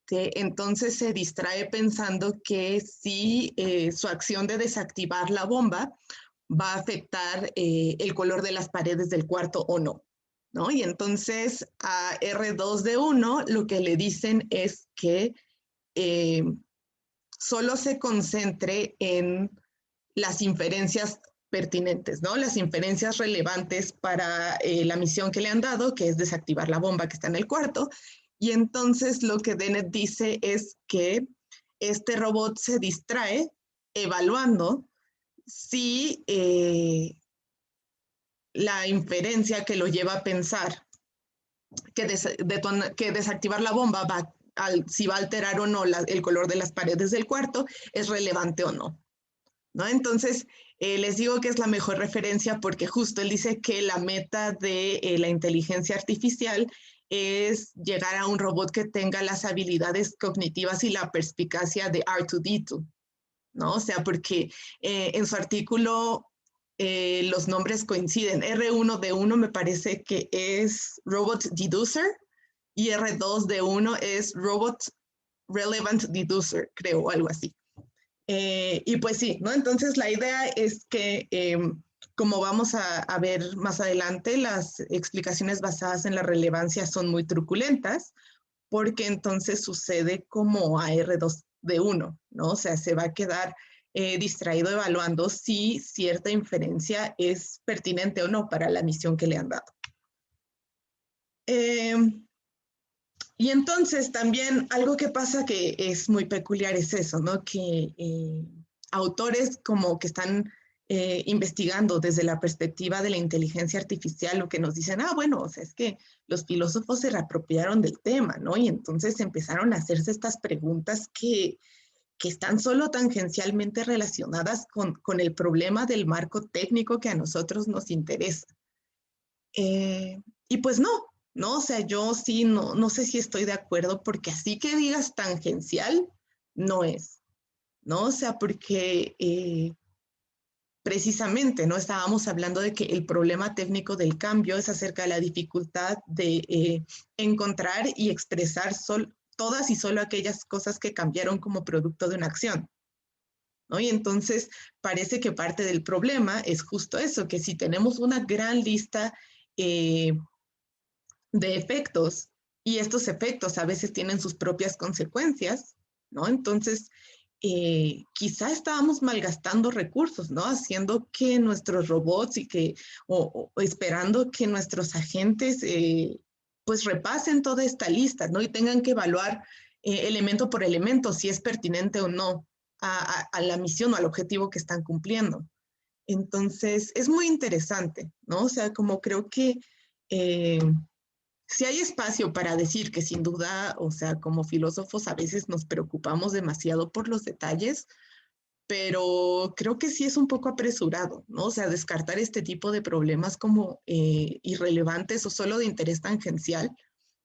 Entonces se distrae pensando que si su acción de desactivar la bomba va a afectar el color de las paredes del cuarto o no, ¿no? Y entonces a R2D1 lo que le dicen es que solo se concentre en las inferencias pertinentes, ¿no? Las inferencias relevantes para la misión que le han dado, que es desactivar la bomba que está en el cuarto. Y entonces lo que Dennett dice es que este robot se distrae evaluando si la inferencia que lo lleva a pensar que desactivar la bomba si va a alterar o no el color de las paredes del cuarto es relevante o no, ¿no? Entonces, les digo que es la mejor referencia porque justo él dice que la meta de la inteligencia artificial es llegar a un robot que tenga las habilidades cognitivas y la perspicacia de R2D2, ¿no? O sea, porque en su artículo los nombres coinciden. R1D1 me parece que es Robot Deducer y R2D1 es Robot Relevant Deducer, creo, o algo así. Y pues sí, ¿no? Entonces la idea es que, como vamos a ver más adelante, las explicaciones basadas en la relevancia son muy truculentas, porque entonces sucede como a R2D1, ¿no? O sea, se va a quedar distraído evaluando si cierta inferencia es pertinente o no para la misión que le han dado. Y entonces también algo que pasa que es muy peculiar es eso, ¿no? Que autores como que están investigando desde la perspectiva de la inteligencia artificial, lo que nos dicen, bueno, o sea, es que los filósofos se reapropiaron del tema, ¿no? Y entonces empezaron a hacerse estas preguntas que están solo tangencialmente relacionadas con el problema del marco técnico que a nosotros nos interesa. Y pues no, o sea, yo sí no sé si estoy de acuerdo porque así que digas tangencial, no es, ¿no? O sea, porque precisamente, ¿no? Estábamos hablando de que el problema técnico del cambio es acerca de la dificultad de encontrar y expresar todas y solo aquellas cosas que cambiaron como producto de una acción, ¿no? Y entonces parece que parte del problema es justo eso, que si tenemos una gran lista de efectos y estos efectos a veces tienen sus propias consecuencias, ¿no? Entonces, quizá estábamos malgastando recursos, ¿no? Haciendo que nuestros robots o esperando que nuestros agentes pues repasen toda esta lista, ¿no? Y tengan que evaluar elemento por elemento, si es pertinente o no a la misión o al objetivo que están cumpliendo. Entonces, es muy interesante, ¿no? O sea, como creo que si hay espacio para decir que sin duda, o sea, como filósofos a veces nos preocupamos demasiado por los detalles, pero creo que sí es un poco apresurado, ¿no? O sea, descartar este tipo de problemas como irrelevantes o solo de interés tangencial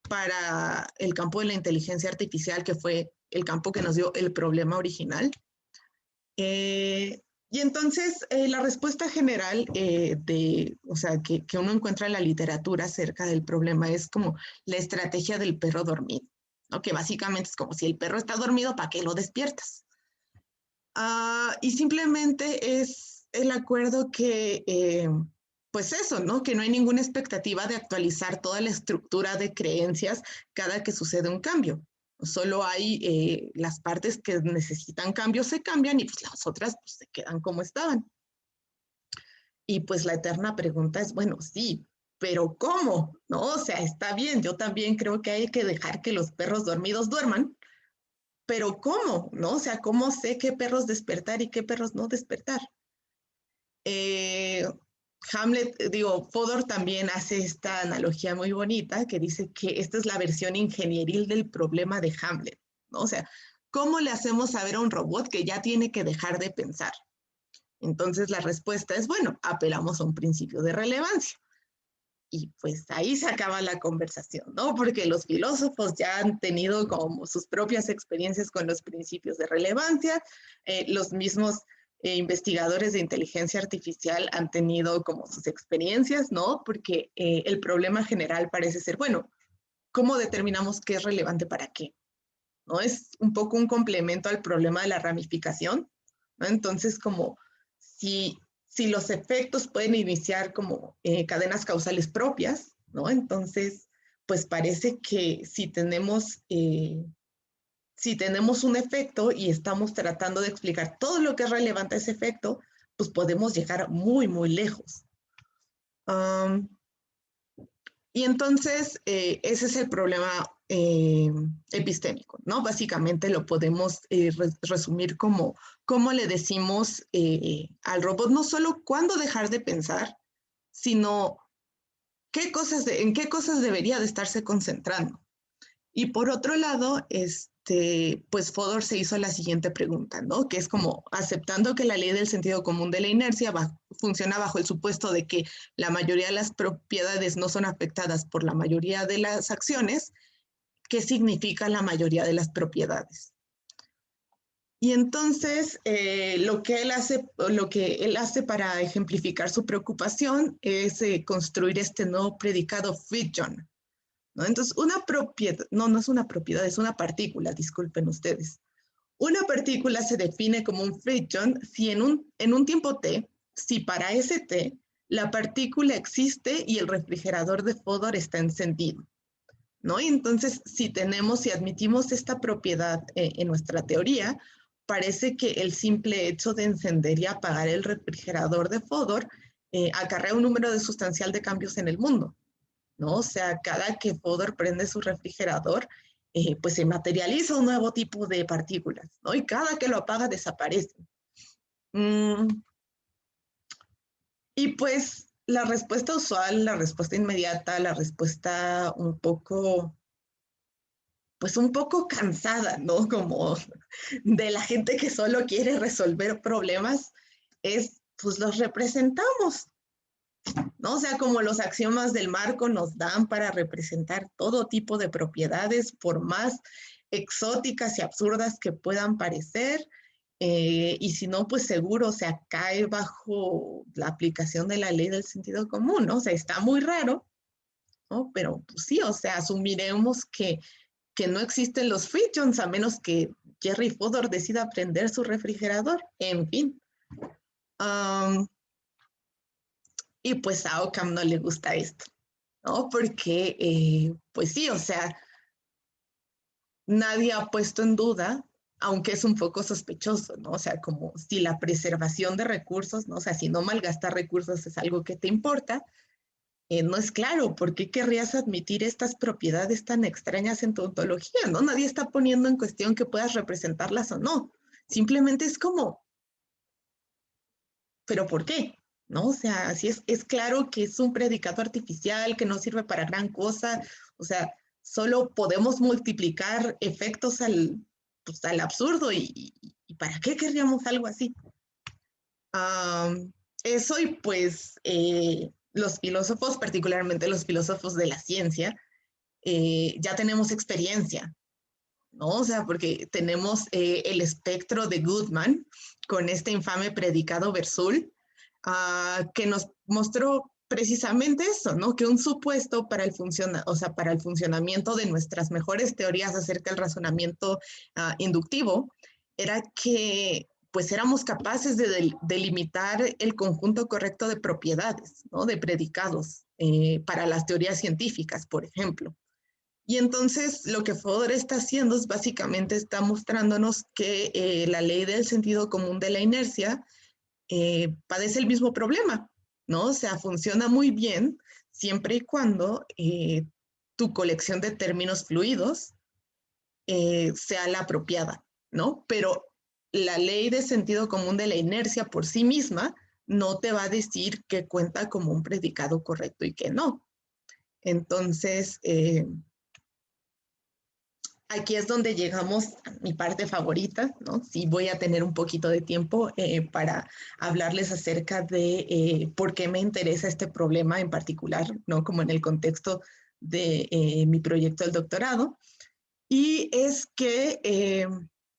para el campo de la inteligencia artificial, que fue el campo que nos dio el problema original. Y entonces la respuesta general o sea, que uno encuentra en la literatura acerca del problema es como la estrategia del perro dormido, ¿no? Que básicamente es como si el perro está dormido, ¿para qué lo despiertas? Y simplemente es el acuerdo que, pues eso, ¿no? Que no hay ninguna expectativa de actualizar toda la estructura de creencias cada que sucede un cambio. Solo hay las partes que necesitan cambio se cambian y pues las otras pues, se quedan como estaban. Y pues la eterna pregunta es, bueno, sí, pero ¿cómo? ¿No? O sea, está bien, yo también creo que hay que dejar que los perros dormidos duerman, pero ¿cómo? ¿No? O sea, ¿cómo sé qué perros despertar y qué perros no despertar? Eh, Fodor también hace esta analogía muy bonita que dice que esta es la versión ingenieril del problema de Hamlet, ¿no? O sea, ¿cómo le hacemos saber a un robot que ya tiene que dejar de pensar? Entonces la respuesta es, bueno, apelamos a un principio de relevancia. Y pues ahí se acaba la conversación, ¿no? Porque los filósofos ya han tenido como sus propias experiencias con los principios de relevancia, los mismos investigadores de inteligencia artificial han tenido como sus experiencias, ¿no? Porque el problema general parece ser, bueno, ¿cómo determinamos qué es relevante para qué? ¿No? Es un poco un complemento al problema de la ramificación, ¿no? Entonces, como si los efectos pueden iniciar como cadenas causales propias, ¿no? Entonces, pues parece que si tenemos un efecto y estamos tratando de explicar todo lo que es relevante a ese efecto, pues podemos llegar muy, muy lejos. Y entonces, ese es el problema epistémico, ¿no? Básicamente lo podemos resumir como cómo le decimos al robot no solo cuándo dejar de pensar, sino en qué cosas debería de estarse concentrando. Y por otro lado, pues Fodor se hizo la siguiente pregunta, ¿no? Que es como aceptando que la ley del sentido común de la inercia funciona bajo el supuesto de que la mayoría de las propiedades no son afectadas por la mayoría de las acciones, ¿qué significa la mayoría de las propiedades? Y entonces lo que él hace para ejemplificar su preocupación es construir este nuevo predicado Fridtjon, ¿no? Entonces, una propiedad, no es una propiedad, es una partícula, disculpen ustedes. Una partícula se define como un Fridtjon si en un tiempo t, si para ese t, la partícula existe y el refrigerador de Fodor está encendido, ¿no? Y entonces, si admitimos esta propiedad en nuestra teoría, parece que el simple hecho de encender y apagar el refrigerador de Fodor acarrea un número sustancial de cambios en el mundo, ¿no? O sea, cada que Fodor prende su refrigerador, pues se materializa un nuevo tipo de partículas, ¿no? Y cada que lo apaga desaparecen. Y pues la respuesta usual, la respuesta inmediata, la respuesta pues un poco cansada, ¿no? Como de la gente que solo quiere resolver problemas, es, pues los representamos, ¿no? O sea, como los axiomas del marco nos dan para representar todo tipo de propiedades, por más exóticas y absurdas que puedan parecer, y si no, pues seguro, o sea, cae bajo la aplicación de la ley del sentido común, ¿no? O sea, está muy raro, ¿no? Pero pues sí, o sea, asumiremos que no existen los Fridtjons a menos que Jerry Fodor decida prender su refrigerador, en fin. Y pues a Occam no le gusta esto, ¿no? Porque, pues sí, o sea, nadie ha puesto en duda, aunque es un poco sospechoso, ¿no? O sea, como si la preservación de recursos, ¿no? O sea, si no malgastar recursos es algo que te importa, no es claro por qué querrías admitir estas propiedades tan extrañas en tu ontología, ¿no? Nadie está poniendo en cuestión que puedas representarlas o no. Simplemente es como, ¿pero por qué? ¿No? O sea, si es claro que es un predicado artificial, que no sirve para gran cosa, o sea, solo podemos multiplicar efectos pues, al absurdo y ¿para qué querríamos algo así? Eso y pues los filósofos, particularmente los filósofos de la ciencia, ya tenemos experiencia, ¿no? O sea, porque tenemos el espectro de Goodman con este infame predicado Versul, que nos mostró precisamente eso, ¿no? Que un supuesto para o sea, para el funcionamiento de nuestras mejores teorías acerca del razonamiento inductivo era que pues éramos capaces de delimitar el conjunto correcto de propiedades, ¿no? De predicados para las teorías científicas, por ejemplo. Y entonces lo que Fodor está haciendo es básicamente está mostrándonos que la ley del sentido común de la inercia padece el mismo problema, ¿no? O sea, funciona muy bien siempre y cuando tu colección de términos fluidos sea la apropiada, ¿no? Pero la ley de sentido común de la inercia por sí misma no te va a decir que cuenta como un predicado correcto y que no. Entonces, aquí es donde llegamos a mi parte favorita, ¿no? Sí voy a tener un poquito de tiempo para hablarles acerca de por qué me interesa este problema en particular, ¿no? Como en el contexto de mi proyecto del doctorado. Y es que,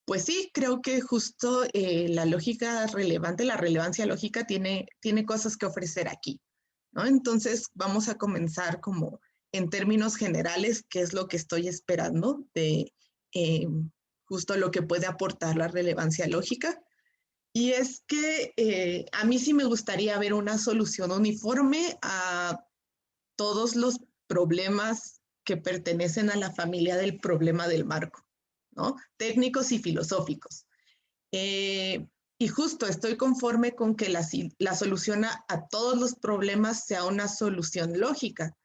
pues sí, creo que justo la lógica relevante, la relevancia lógica tiene cosas que ofrecer aquí, ¿no? Entonces vamos a comenzar como en términos generales, qué es lo que estoy esperando de eh, justo lo que puede aportar la relevancia lógica. Y es que a mí sí me gustaría ver una solución uniforme a todos los problemas que pertenecen a la familia del problema del marco, ¿no? Técnicos y filosóficos. Eh, y justo estoy conforme con que la solución a todos los problemas sea una solución lógica,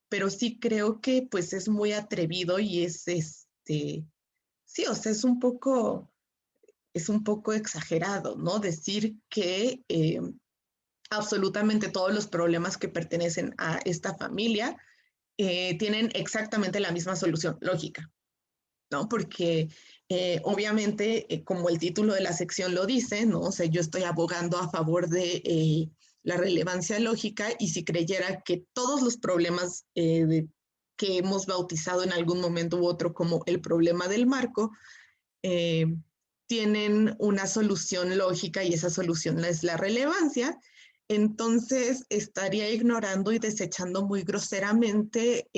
pero sí creo que pues es muy atrevido y sí, o sea, es un poco exagerado, ¿no? Decir que absolutamente todos los problemas que pertenecen a esta familia tienen exactamente la misma solución lógica, ¿no? Porque obviamente, como el título de la sección lo dice, ¿no? O sea, yo estoy abogando a favor de la relevancia lógica y si creyera que todos los problemas que hemos bautizado en algún momento u otro como el problema del marco, eh, tienen una solución lógica y esa solución es la relevancia, entonces estaría ignorando y desechando muy groseramente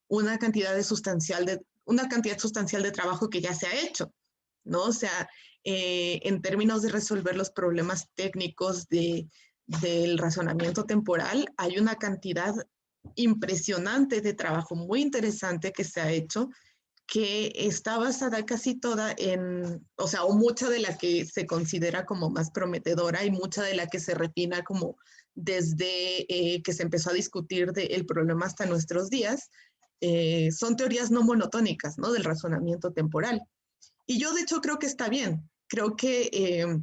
una cantidad sustancial de trabajo que ya se ha hecho, ¿no? O sea, en términos de resolver los problemas técnicos del razonamiento temporal, hay una cantidad impresionante de trabajo muy interesante que se ha hecho que está basada casi toda o sea, o mucha de la que se considera como más prometedora y mucha de la que se refina como desde que se empezó a discutir del problema hasta nuestros días, son teorías no monotónicas, ¿no? Del razonamiento temporal. Y yo de hecho creo que está bien. Creo que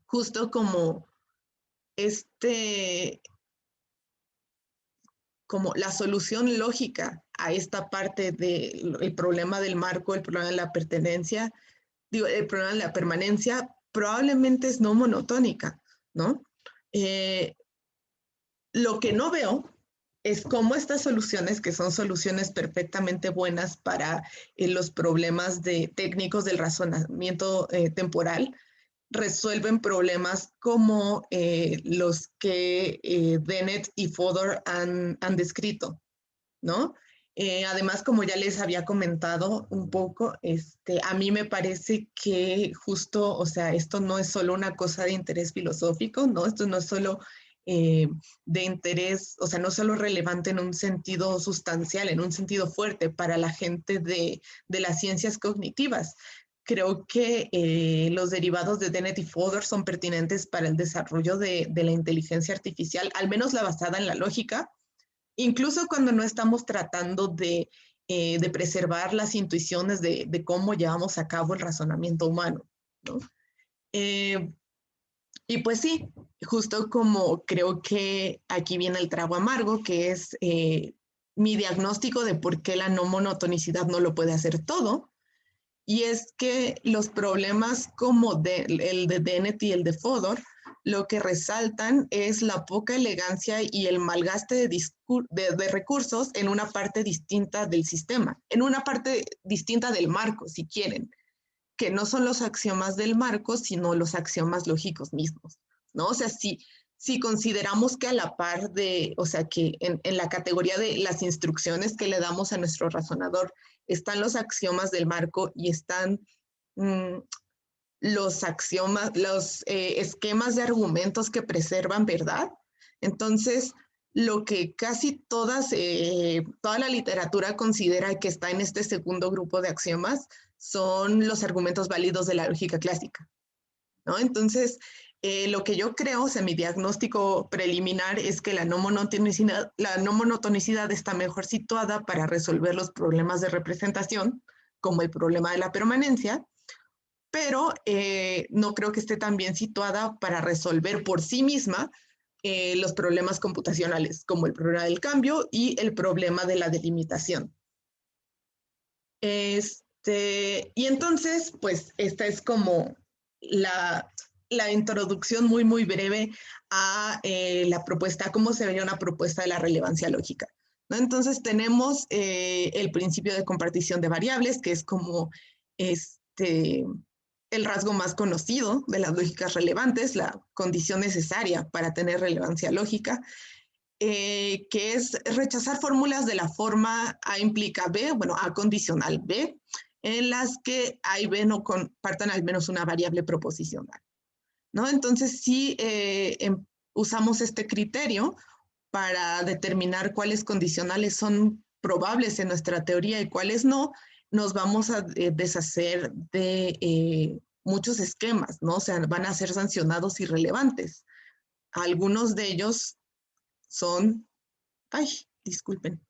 justo como este, como la solución lógica a esta parte del problema del marco, el problema de la pertenencia, digo, el problema de la permanencia probablemente es no monotónica, ¿no? Eh, lo que no veo es cómo estas soluciones, que son soluciones perfectamente buenas para los problemas técnicos del razonamiento temporal, resuelven problemas como los que Dennett y Fodor han descrito, ¿no? Además, como ya les había comentado un poco, a mí me parece que justo, o sea, esto no es solo una cosa de interés filosófico, ¿no? Esto no es solo de interés, o sea, no solo relevante en un sentido sustancial, en un sentido fuerte para la gente de las ciencias cognitivas. Creo que los derivados de Dennett y Fodor son pertinentes para el desarrollo de la inteligencia artificial, al menos la basada en la lógica, incluso cuando no estamos tratando de preservar las intuiciones de cómo llevamos a cabo el razonamiento humano, ¿no? Y pues sí, justo como creo que aquí viene el trago amargo, que es mi diagnóstico de por qué la no monotonicidad no lo puede hacer todo. Y es que los problemas como el de Dennett y el de Fodor, lo que resaltan es la poca elegancia y el malgaste de recursos en una parte distinta del sistema, en una parte distinta del marco, si quieren, que no son los axiomas del marco, sino los axiomas lógicos mismos, ¿no? O sea, si consideramos que a la par de, o sea, que en la categoría de las instrucciones que le damos a nuestro razonador están los axiomas del marco y están los axiomas, los esquemas de argumentos que preservan verdad, entonces lo que casi toda la literatura considera que está en este segundo grupo de axiomas son los argumentos válidos de la lógica clásica, ¿no? Entonces, lo que yo creo, o sea, mi diagnóstico preliminar es que la no monotonicidad está mejor situada para resolver los problemas de representación, como el problema de la permanencia, pero no creo que esté tan bien situada para resolver por sí misma los problemas computacionales, como el problema del cambio y el problema de la delimitación. Y entonces, pues, esta es como la introducción muy, muy breve a la propuesta, cómo se vería una propuesta de la relevancia lógica, ¿no? Entonces, tenemos el principio de compartición de variables, que es como el rasgo más conocido de las lógicas relevantes, la condición necesaria para tener relevancia lógica, que es rechazar fórmulas de la forma A implica B, bueno, A condicional B, en las que A y B no compartan al menos una variable proposicional, ¿no? Entonces, si usamos este criterio para determinar cuáles condicionales son probables en nuestra teoría y cuáles no, nos vamos a deshacer de muchos esquemas, ¿no? O sea, van a ser sancionados irrelevantes. Algunos de ellos son, ay, disculpen,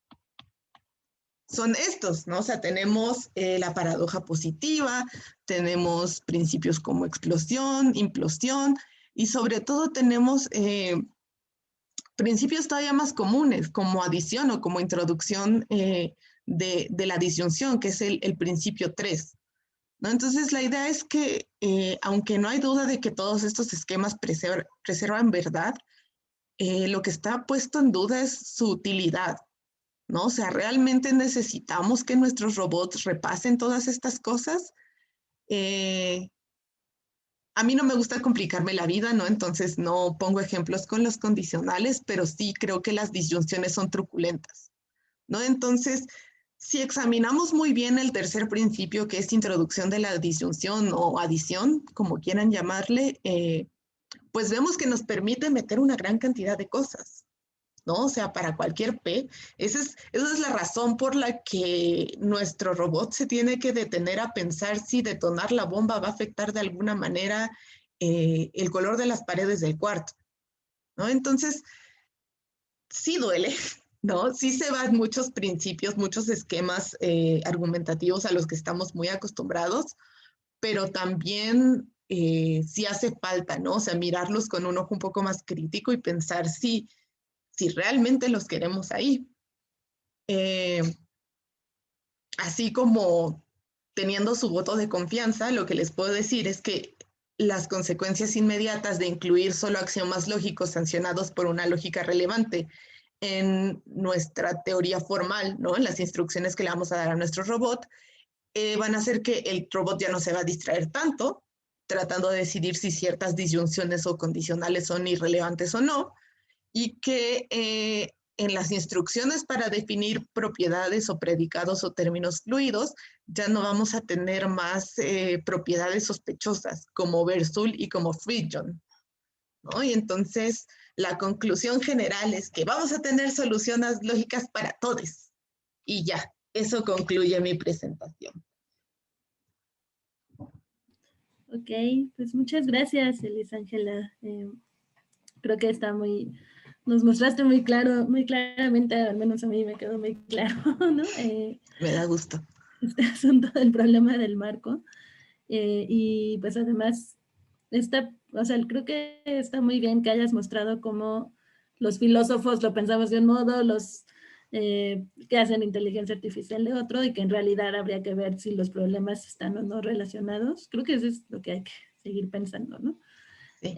son estos, ¿no? O sea, tenemos la paradoja positiva, tenemos principios como explosión, implosión, y sobre todo tenemos principios todavía más comunes, como adición o como introducción de la disyunción, que es el principio 3, ¿no? Entonces, la idea es que, aunque no hay duda de que todos estos esquemas preservan verdad, lo que está puesto en duda es su utilidad, ¿no? O sea, ¿realmente necesitamos que nuestros robots repasen todas estas cosas? A mí no me gusta complicarme la vida, ¿no? Entonces no pongo ejemplos con los condicionales, pero sí creo que las disyunciones son truculentas, ¿no? Entonces, si examinamos muy bien el tercer principio, que es introducción de la disyunción o adición, como quieran llamarle, pues vemos que nos permite meter una gran cantidad de cosas, ¿no? O sea, para cualquier P. Esa es la razón por la que nuestro robot se tiene que detener a pensar si detonar la bomba va a afectar de alguna manera el color de las paredes del cuarto, ¿no? Entonces, sí duele, ¿no? Sí se van muchos principios, muchos esquemas argumentativos a los que estamos muy acostumbrados, pero también sí hace falta, ¿no? O sea, mirarlos con un ojo un poco más crítico y pensar si realmente los queremos ahí. Eh, Así como teniendo su voto de confianza, lo que les puedo decir es que las consecuencias inmediatas de incluir solo axiomas lógicos sancionados por una lógica relevante en nuestra teoría formal, ¿no? En las instrucciones que le vamos a dar a nuestro robot, van a hacer que el robot ya no se va a distraer tanto, tratando de decidir si ciertas disyunciones o condicionales son irrelevantes o no, y que en las instrucciones para definir propiedades o predicados o términos fluidos, ya no vamos a tener más propiedades sospechosas como Versul y como Fridtjof, ¿no? Y entonces la conclusión general es que vamos a tener soluciones lógicas para todos. Y ya, eso concluye mi presentación. Ok, pues muchas gracias, Elisangela. Creo que está muy nos mostraste muy claro, muy claramente, al menos a mí me quedó muy claro, ¿no? Me da gusto. Este asunto del problema del marco. Y pues además, o sea, creo que está muy bien que hayas mostrado cómo los filósofos lo pensamos de un modo, los que hacen inteligencia artificial de otro, y que en realidad habría que ver si los problemas están o no relacionados. Creo que eso es lo que hay que seguir pensando, ¿no? Sí.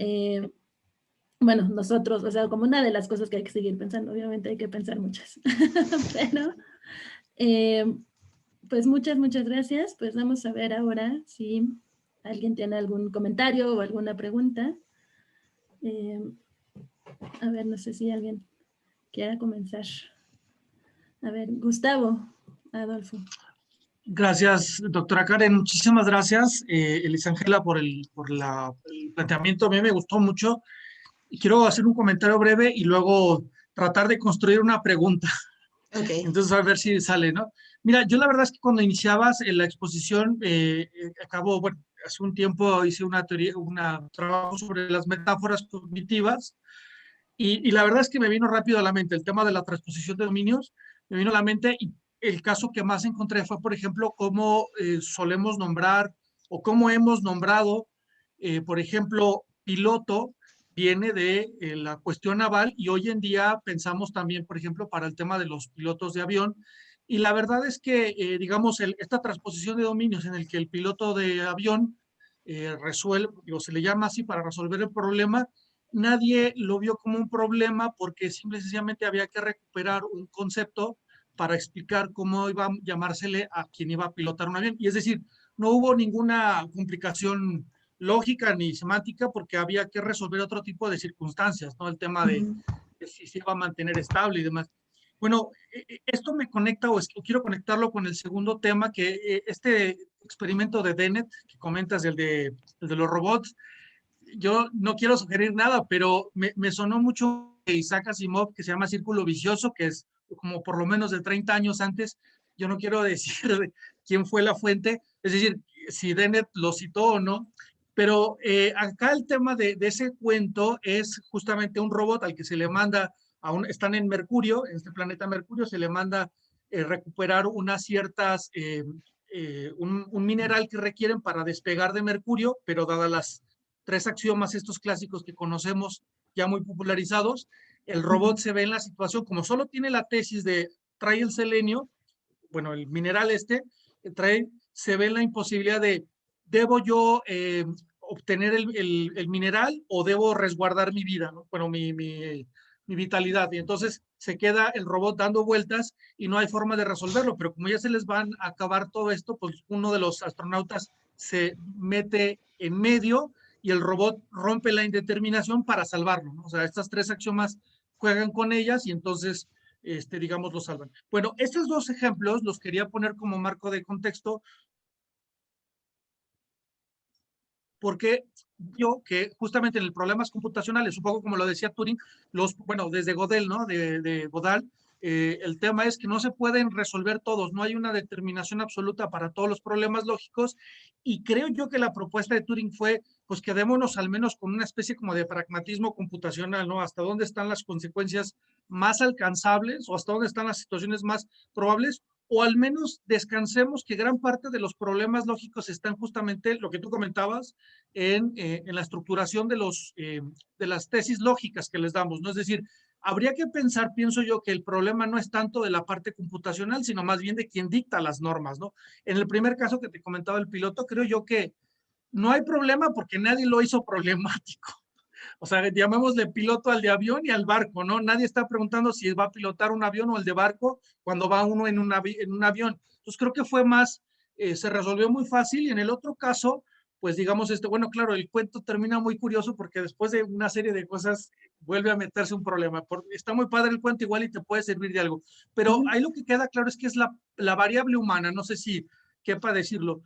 Bueno, nosotros, o sea, como una de las cosas que hay que seguir pensando, obviamente hay que pensar muchas, pero pues muchas gracias. Pues vamos a ver ahora si alguien tiene algún comentario o alguna pregunta. A ver, no sé si alguien quiera comenzar. A ver, Gustavo, Adolfo. Gracias, doctora Karen. Muchísimas gracias, Elisangela, el planteamiento. A mí me gustó mucho. Y quiero hacer un comentario breve y luego tratar de construir una pregunta. Okay. Entonces, a ver si sale, ¿no? Mira, yo la verdad es que cuando iniciabas la exposición, bueno, hace un tiempo hice una teoría, un trabajo sobre las metáforas cognitivas y la verdad es que me vino rápido a la mente el tema de la transposición de dominios, me vino a la mente y el caso que más encontré fue, por ejemplo, cómo solemos nombrar o cómo hemos nombrado, por ejemplo, piloto viene de la cuestión naval y hoy en día pensamos también, por ejemplo, para el tema de los pilotos de avión. Y la verdad es que, digamos, esta transposición de dominios en el que el piloto de avión resuelve, o se le llama así para resolver el problema, nadie lo vio como un problema porque simple y sencillamente había que recuperar un concepto para explicar cómo iba a llamársele a quien iba a pilotar un avión. Y es decir, no hubo ninguna complicación lógica ni semántica porque había que resolver otro tipo de circunstancias, ¿no? El tema de si se iba a mantener estable y demás. Bueno, esto me conecta o quiero conectarlo con el segundo tema, que este experimento de Dennett que comentas, el de los robots, yo no quiero sugerir nada, pero me sonó mucho de Isaac Asimov, que se llama Círculo Vicioso, que es como por lo menos de 30 años antes. Yo no quiero decir quién fue la fuente, es decir, si Dennett lo citó o no, pero acá el tema de ese cuento es justamente un robot al que se le manda, están en Mercurio, en este planeta Mercurio, se le manda recuperar unas ciertas, un mineral que requieren para despegar de Mercurio, pero dadas las tres axiomas estos clásicos que conocemos ya muy popularizados, el robot se ve en la situación, como solo tiene la tesis de trae el selenio, bueno, el mineral se ve en la imposibilidad de, ¿debo yo obtener el mineral o debo resguardar mi vida, ¿no? Bueno, mi vitalidad. Y entonces se queda el robot dando vueltas y no hay forma de resolverlo, pero como ya se les van a acabar todo esto, pues uno de los astronautas se mete en medio y el robot rompe la indeterminación para salvarlo, ¿no? O sea, estas tres axiomas juegan con ellas y entonces, digamos, lo salvan. Bueno, estos dos ejemplos los quería poner como marco de contexto porque yo que justamente en el problemas computacionales, un poco como lo decía Turing, bueno, desde Gödel, ¿no? De Gödel, el tema es que no se pueden resolver todos, no hay una determinación absoluta para todos los problemas lógicos y creo yo que la propuesta de Turing fue, pues quedémonos al menos con una especie como de pragmatismo computacional, ¿no? Hasta dónde están las consecuencias más alcanzables o hasta dónde están las situaciones más probables o al menos descansemos que gran parte de los problemas lógicos están justamente, lo que tú comentabas, en la estructuración de las tesis lógicas que les damos, ¿no? Es decir, habría que pensar, pienso yo, que el problema no es tanto de la parte computacional, sino más bien de quien dicta las normas, ¿no? En el primer caso que te comentaba el piloto, creo yo que no hay problema porque nadie lo hizo problemático. O sea, llamémosle piloto al de avión y al barco, ¿no? Nadie está preguntando si va a pilotar un avión o el de barco cuando va uno en un avión. Entonces creo que fue más, se resolvió muy fácil y en el otro caso, pues digamos, bueno, claro, el cuento termina muy curioso porque después de una serie de cosas vuelve a meterse un problema. Está muy padre el cuento igual y te puede servir de algo, pero ahí lo que queda claro es que es la variable humana, no sé si quepa decirlo.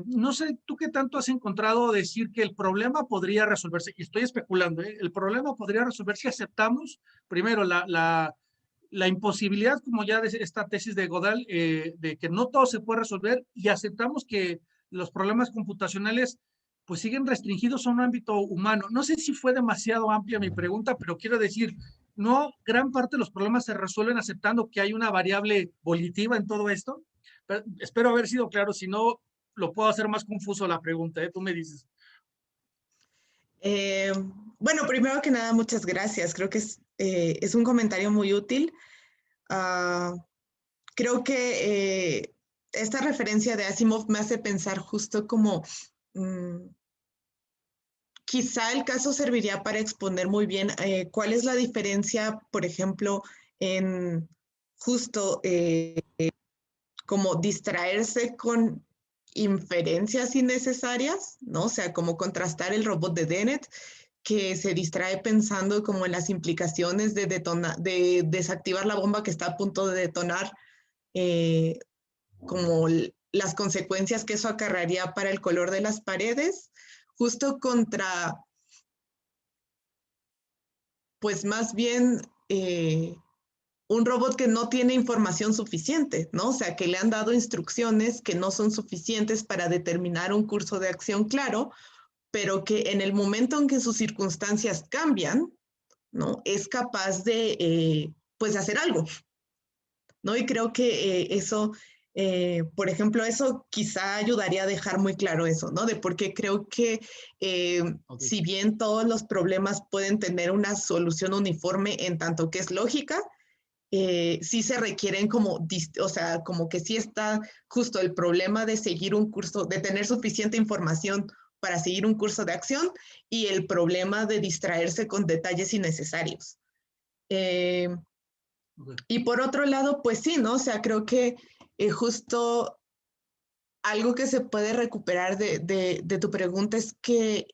No sé, tú qué tanto has encontrado decir que el problema podría resolverse, y estoy especulando, el problema podría resolverse si aceptamos primero la imposibilidad, como ya de esta tesis de Gödel, de que no todo se puede resolver y aceptamos que los problemas computacionales pues siguen restringidos a un ámbito humano. No sé si fue demasiado amplia mi pregunta, pero quiero decir, no gran parte de los problemas se resuelven aceptando que hay una variable volitiva en todo esto. Pero espero haber sido claro, si no, lo puedo hacer más confuso la pregunta, ¿eh? Tú me dices. Eh, bueno, primero que nada, muchas gracias. Creo que es un comentario muy útil. Uh, creo que esta referencia de Asimov me hace pensar justo como quizá el caso serviría para exponer muy bien cuál es la diferencia, por ejemplo, en justo como distraerse con inferencias innecesarias, ¿no? O sea, como contrastar el robot de Dennett, que se distrae pensando como en las implicaciones de desactivar la bomba que está a punto de detonar, como las consecuencias que eso acarrearía para el color de las paredes, justo contra, pues más bien un robot que no tiene información suficiente, ¿no? O sea, que le han dado instrucciones que no son suficientes para determinar un curso de acción claro, pero que en el momento en que sus circunstancias cambian, ¿no? Es capaz de, pues, hacer algo, ¿no? Y creo que eso, por ejemplo, eso quizá ayudaría a dejar muy claro eso, ¿no? De por qué creo que Okay. si bien todos los problemas pueden tener una solución uniforme en tanto que es lógica, sí se requieren como, o sea, como que sí está justo el problema de seguir un curso, de tener suficiente información para seguir un curso de acción y el problema de distraerse con detalles innecesarios. Y por otro lado, pues sí, ¿no? O sea, creo que justo algo que se puede recuperar de tu pregunta es que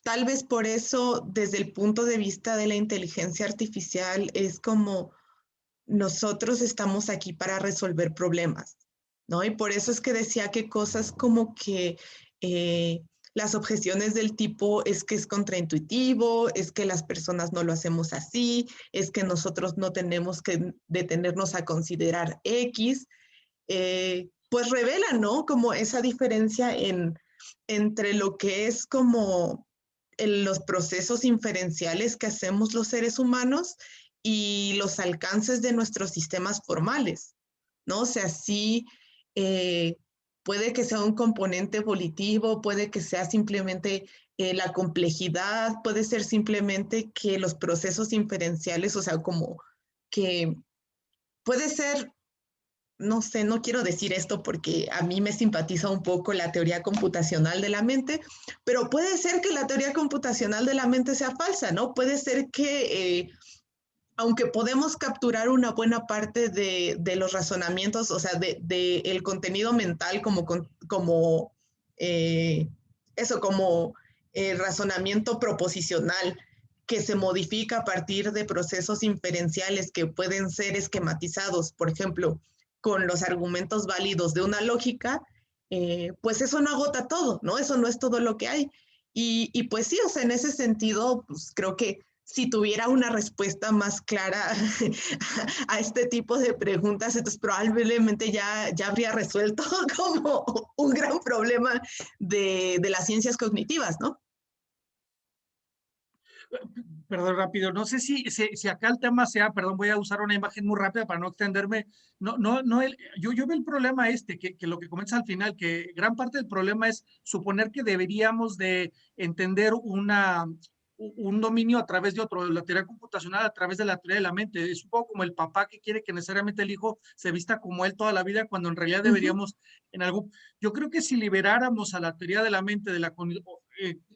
tal vez por eso, desde el punto de vista de la inteligencia artificial, es como nosotros estamos aquí para resolver problemas, ¿no? Y por eso es que decía que cosas como que las objeciones del tipo es que es contraintuitivo, es que las personas no lo hacemos así, es que nosotros no tenemos que detenernos a considerar X, pues revelan, ¿no? Como esa diferencia entre lo que es como los procesos inferenciales que hacemos los seres humanos y los alcances de nuestros sistemas formales, ¿no? O sea, sí, puede que sea un componente volitivo, puede que sea simplemente la complejidad, puede ser simplemente que los procesos inferenciales, o sea, como que puede ser, no sé, no quiero decir esto porque a mí me simpatiza un poco la teoría computacional de la mente, pero puede ser que la teoría computacional de la mente sea falsa, ¿no? Puede ser que aunque podemos capturar una buena parte de los razonamientos, o sea, el contenido mental como eso, como razonamiento proposicional que se modifica a partir de procesos inferenciales que pueden ser esquematizados, por ejemplo, con los argumentos válidos de una lógica, pues eso no agota todo, ¿no? Eso no es todo lo que hay. Y pues sí, o sea, en ese sentido, pues creo que si tuviera una respuesta más clara a este tipo de preguntas, entonces probablemente ya habría resuelto como un gran problema de las ciencias cognitivas, ¿no? Perdón, rápido, no sé si acá el tema sea, perdón, voy a usar una imagen muy rápida para no extenderme. No, yo veo el problema que lo que comienza al final, que gran parte del problema es suponer que deberíamos de entender un dominio a través de otro, la teoría computacional a través de la teoría de la mente. Es un poco como el papá que quiere que necesariamente el hijo se vista como él toda la vida, cuando en realidad deberíamos en algún... Yo creo que si liberáramos a la teoría de la mente,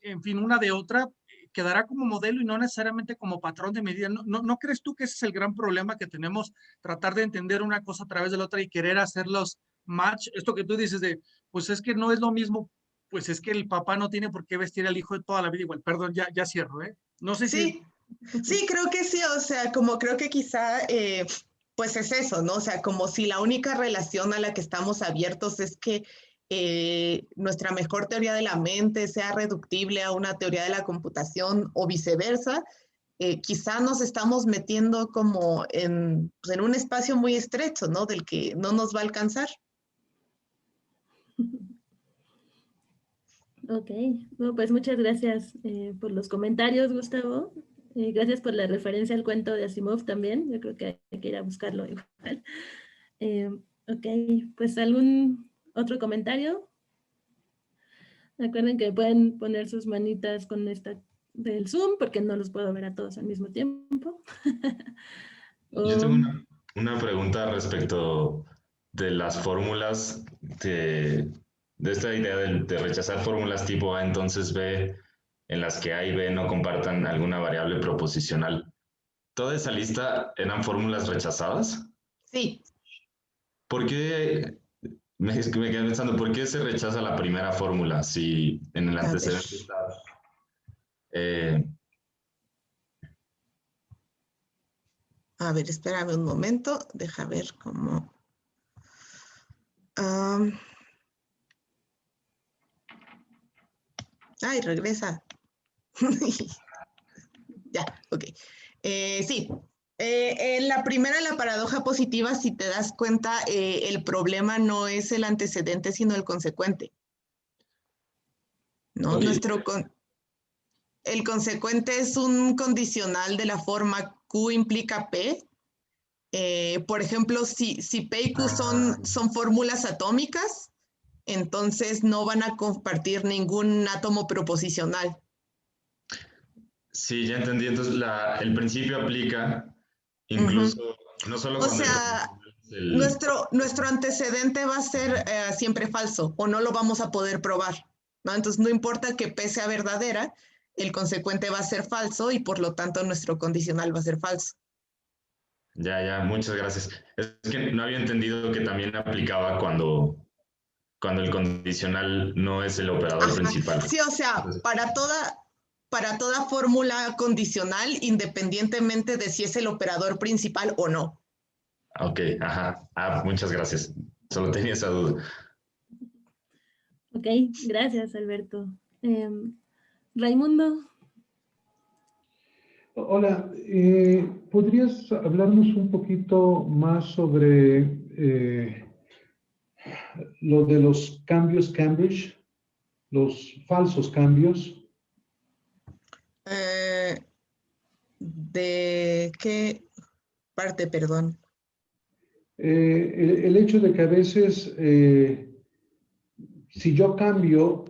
en fin, una de otra, quedará como modelo y no necesariamente como patrón de medida. ¿No crees tú que ese es el gran problema que tenemos, tratar de entender una cosa a través de la otra y querer hacerlos match? Esto que tú dices de, pues es que no es lo mismo, pues es que el papá no tiene por qué vestir al hijo de toda la vida igual. Perdón, ya cierro, ¿eh? No sé si... Sí, sí, creo que sí, o sea, como creo que quizá, pues es eso, ¿no? O sea, como si la única relación a la que estamos abiertos es que nuestra mejor teoría de la mente sea reductible a una teoría de la computación o viceversa, quizá nos estamos metiendo como pues en un espacio muy estrecho, ¿no? Del que no nos va a alcanzar. Ok, bueno, pues muchas gracias por los comentarios, Gustavo. Gracias por la referencia al cuento de Asimov también. Yo creo que hay que ir a buscarlo igual. Ok, pues ¿algún otro comentario? Recuerden que pueden poner sus manitas con esta del Zoom, porque no los puedo ver a todos al mismo tiempo. Yo tengo una pregunta respecto de las fórmulas de esta idea de rechazar fórmulas tipo A, entonces B, en las que A y B no compartan alguna variable proposicional. ¿Toda esa lista eran fórmulas rechazadas? Sí. ¿Por qué? Me quedé pensando, ¿por qué se rechaza la primera fórmula si en el antecedente está... A ver, espérame un momento, deja ver cómo... Ay, regresa. Ya, ok. Sí. En la primera, la paradoja positiva, si te das cuenta, el problema no es el antecedente, sino el consecuente. ¿No? Okay. El consecuente es un condicional de la forma Q implica P. Por ejemplo, si P y Q son fórmulas atómicas, entonces no van a compartir ningún átomo proposicional. Sí, ya entendí. Entonces, el principio aplica incluso, no solo O cuando sea, nuestro antecedente va a ser siempre falso o no lo vamos a poder probar, ¿no? Entonces, no importa que P sea verdadera, el consecuente va a ser falso y por lo tanto nuestro condicional va a ser falso. Ya, muchas gracias. Es que no había entendido que también aplicaba cuando el condicional no es el operador principal. Sí, o sea, para toda fórmula condicional, independientemente de si es el operador principal o no. Ok, ajá. Muchas gracias. Solo tenía esa duda. Ok, gracias, Alberto. Raimundo. Hola, ¿podrías hablarnos un poquito más sobre lo de los cambios Cambridge, los falsos cambios? ¿De qué parte, perdón? El hecho de que a veces, si yo cambio,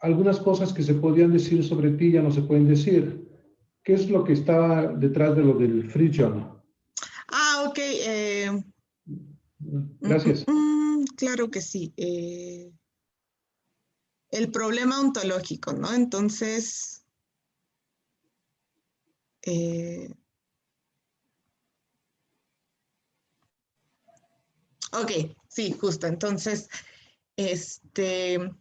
algunas cosas que se podían decir sobre ti ya no se pueden decir. ¿Qué es lo que está detrás de lo del free John? Ok. Gracias. Claro que sí. El problema ontológico, ¿no? Entonces, ok, sí, justo. Entonces, este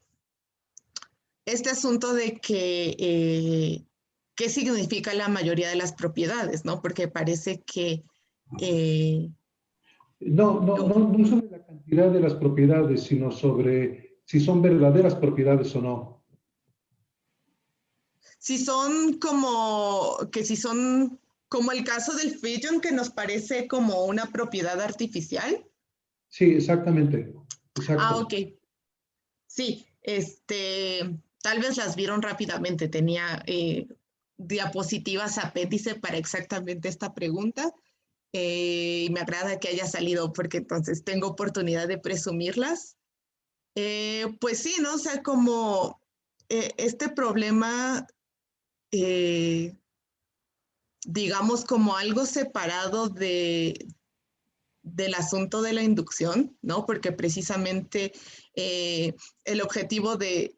asunto de que qué significa la mayoría de las propiedades, ¿no? Porque parece que... No sobre la cantidad de las propiedades, sino sobre si son verdaderas propiedades o no. Si son como el caso del Fusion, que nos parece como una propiedad artificial. Sí, exactamente. Exacto. Ok. Sí, tal vez las vieron rápidamente. Tenía diapositivas apéndice para exactamente esta pregunta. Y me agrada que haya salido porque entonces tengo oportunidad de presumirlas. Pues sí, ¿no? O sea, como este problema, digamos, como algo separado del asunto de la inducción, ¿no? Porque precisamente el objetivo de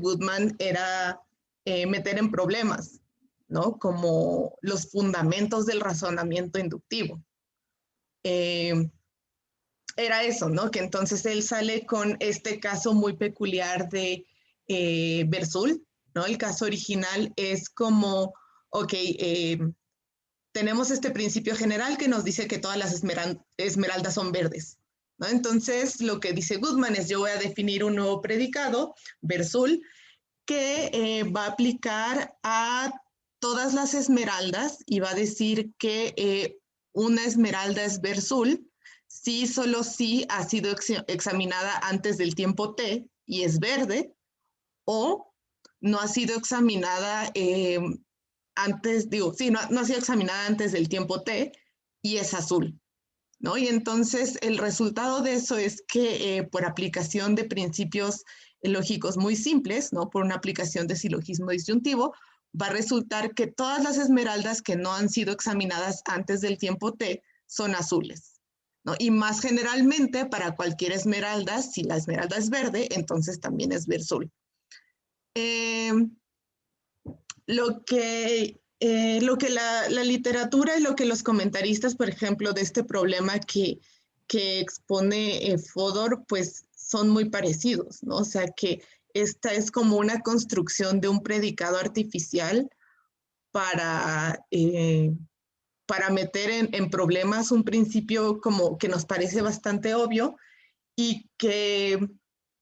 Goodman era meter en problemas, ¿no? Como los fundamentos del razonamiento inductivo. Era eso, ¿no? Que entonces él sale con este caso muy peculiar de Bersul, ¿no? El caso original es como, ok, tenemos este principio general que nos dice que todas las esmeraldas son verdes, ¿no? Entonces, lo que dice Goodman es, yo voy a definir un nuevo predicado, Bersul, que va a aplicar a todas las esmeraldas y va a decir que una esmeralda es Bersul si solo si ha sido examinada antes del tiempo t y es verde, o no ha sido examinada antes, digo, sí, no ha sido examinada antes del tiempo t y es azul, ¿no? Y entonces el resultado de eso es que por aplicación de principios lógicos muy simples, ¿no? Por una aplicación de silogismo disyuntivo, va a resultar que todas las esmeraldas que no han sido examinadas antes del tiempo t son azules, ¿no? Y más generalmente para cualquier esmeralda, si la esmeralda es verde, entonces también es verzul. Lo que la literatura y lo que los comentaristas, por ejemplo, de este problema que expone Fodor, pues son muy parecidos, ¿no? O sea que esta es como una construcción de un predicado artificial para meter en problemas un principio como que nos parece bastante obvio y que,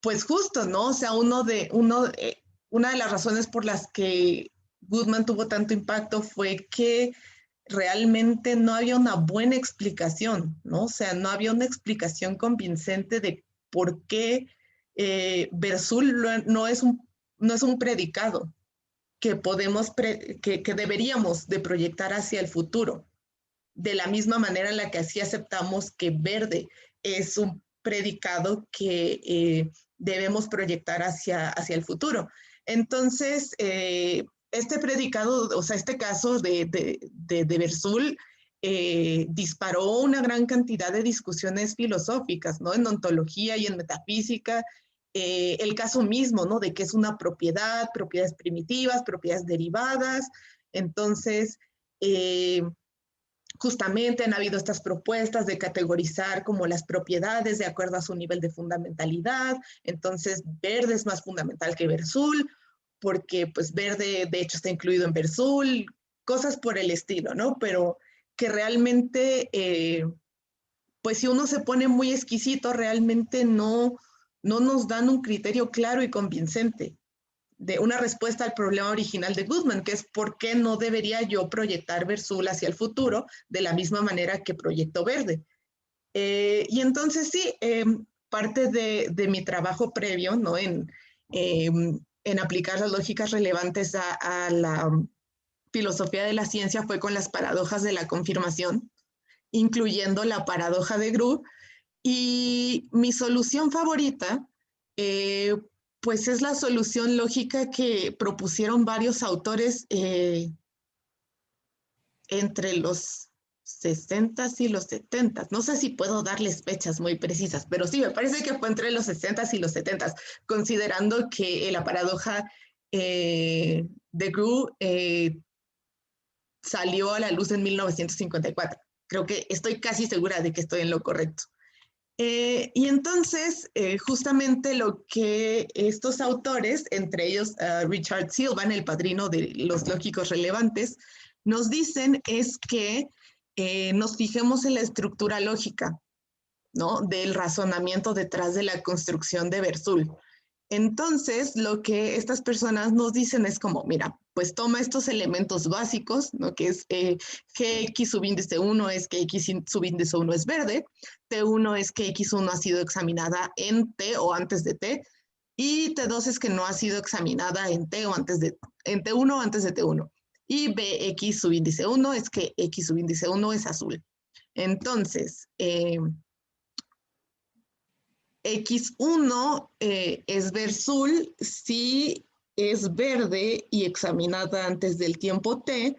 pues justo, ¿no? O sea, una de las razones por las que Goodman tuvo tanto impacto fue que realmente no había una buena explicación, ¿no? O sea, no había una explicación convincente de por qué verzul no es un predicado que que deberíamos de proyectar hacia el futuro, de la misma manera en la que así aceptamos que verde es un predicado que debemos proyectar hacia el futuro. Entonces, este predicado, o sea, este caso de verzul disparó una gran cantidad de discusiones filosóficas, ¿no? En ontología y en metafísica. El caso mismo, ¿no? De qué es una propiedad, propiedades primitivas, propiedades derivadas. Entonces, justamente han habido estas propuestas de categorizar como las propiedades de acuerdo a su nivel de fundamentalidad. Entonces, verde es más fundamental que verzul, porque pues verde de hecho está incluido en verzul, cosas por el estilo, ¿no? Pero que realmente, pues si uno se pone muy exquisito, realmente no nos dan un criterio claro y convincente de una respuesta al problema original de Goodman, que es por qué no debería yo proyectar verzul hacia el futuro de la misma manera que proyecto verde. Y entonces sí, parte de mi trabajo previo, ¿no? En aplicar las lógicas relevantes a la filosofía de la ciencia fue con las paradojas de la confirmación, incluyendo la paradoja de Grove. Y mi solución favorita, pues es la solución lógica que propusieron varios autores entre los 60s y los 70s. No sé si puedo darles fechas muy precisas, pero sí, me parece que fue entre los 60s y los 70s, considerando que la paradoja de Grove salió a la luz en 1954. Creo que estoy casi segura de que estoy en lo correcto. Y entonces, justamente lo que estos autores, entre ellos Richard Silvan, el padrino de los lógicos relevantes, nos dicen es que nos fijemos en la estructura lógica, ¿no? Del razonamiento detrás de la construcción de verzul. Entonces, lo que estas personas nos dicen es como, mira, pues toma estos elementos básicos, ¿no? Que es Gx subíndice 1 es que X subíndice 1 es verde, T1 es que X1 ha sido examinada en T o antes de T, y T2 es que no ha sido examinada en T o en T1 o antes de T1. Y Bx subíndice 1 es que X subíndice 1 es azul. Entonces, X1 es verzul si es verde y examinada antes del tiempo T,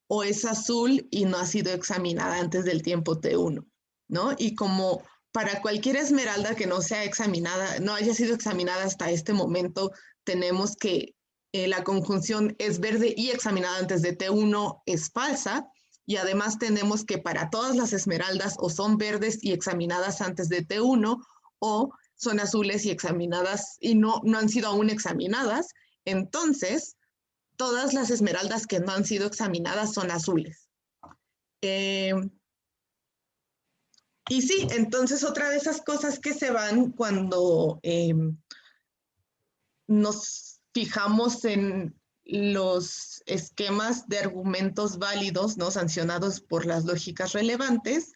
o es azul y no ha sido examinada antes del tiempo T1, ¿no? Y como para cualquier esmeralda que no sea examinada, no haya sido examinada hasta este momento, tenemos que la conjunción es verde y examinada antes de T1 es falsa, y además tenemos que para todas las esmeraldas o son verdes y examinadas antes de T1, o son azules y examinadas y no han sido aún examinadas. Entonces, todas las esmeraldas que no han sido examinadas son azules. Y sí, entonces otra de esas cosas que se van cuando nos fijamos en los esquemas de argumentos válidos, ¿no? Sancionados por las lógicas relevantes,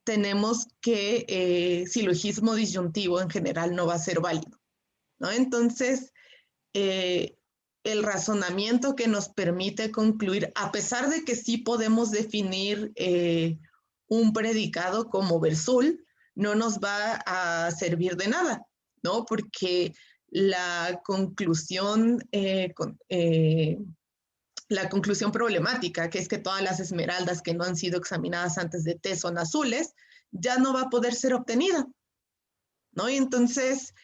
tenemos que silogismo disyuntivo en general no va a ser válido, ¿no? Entonces, el razonamiento que nos permite concluir, a pesar de que sí podemos definir un predicado como versul, no nos va a servir de nada, ¿no? Porque la conclusión problemática, que es que todas las esmeraldas que no han sido examinadas antes de T son azules, ya no va a poder ser obtenida, ¿no? Y entonces,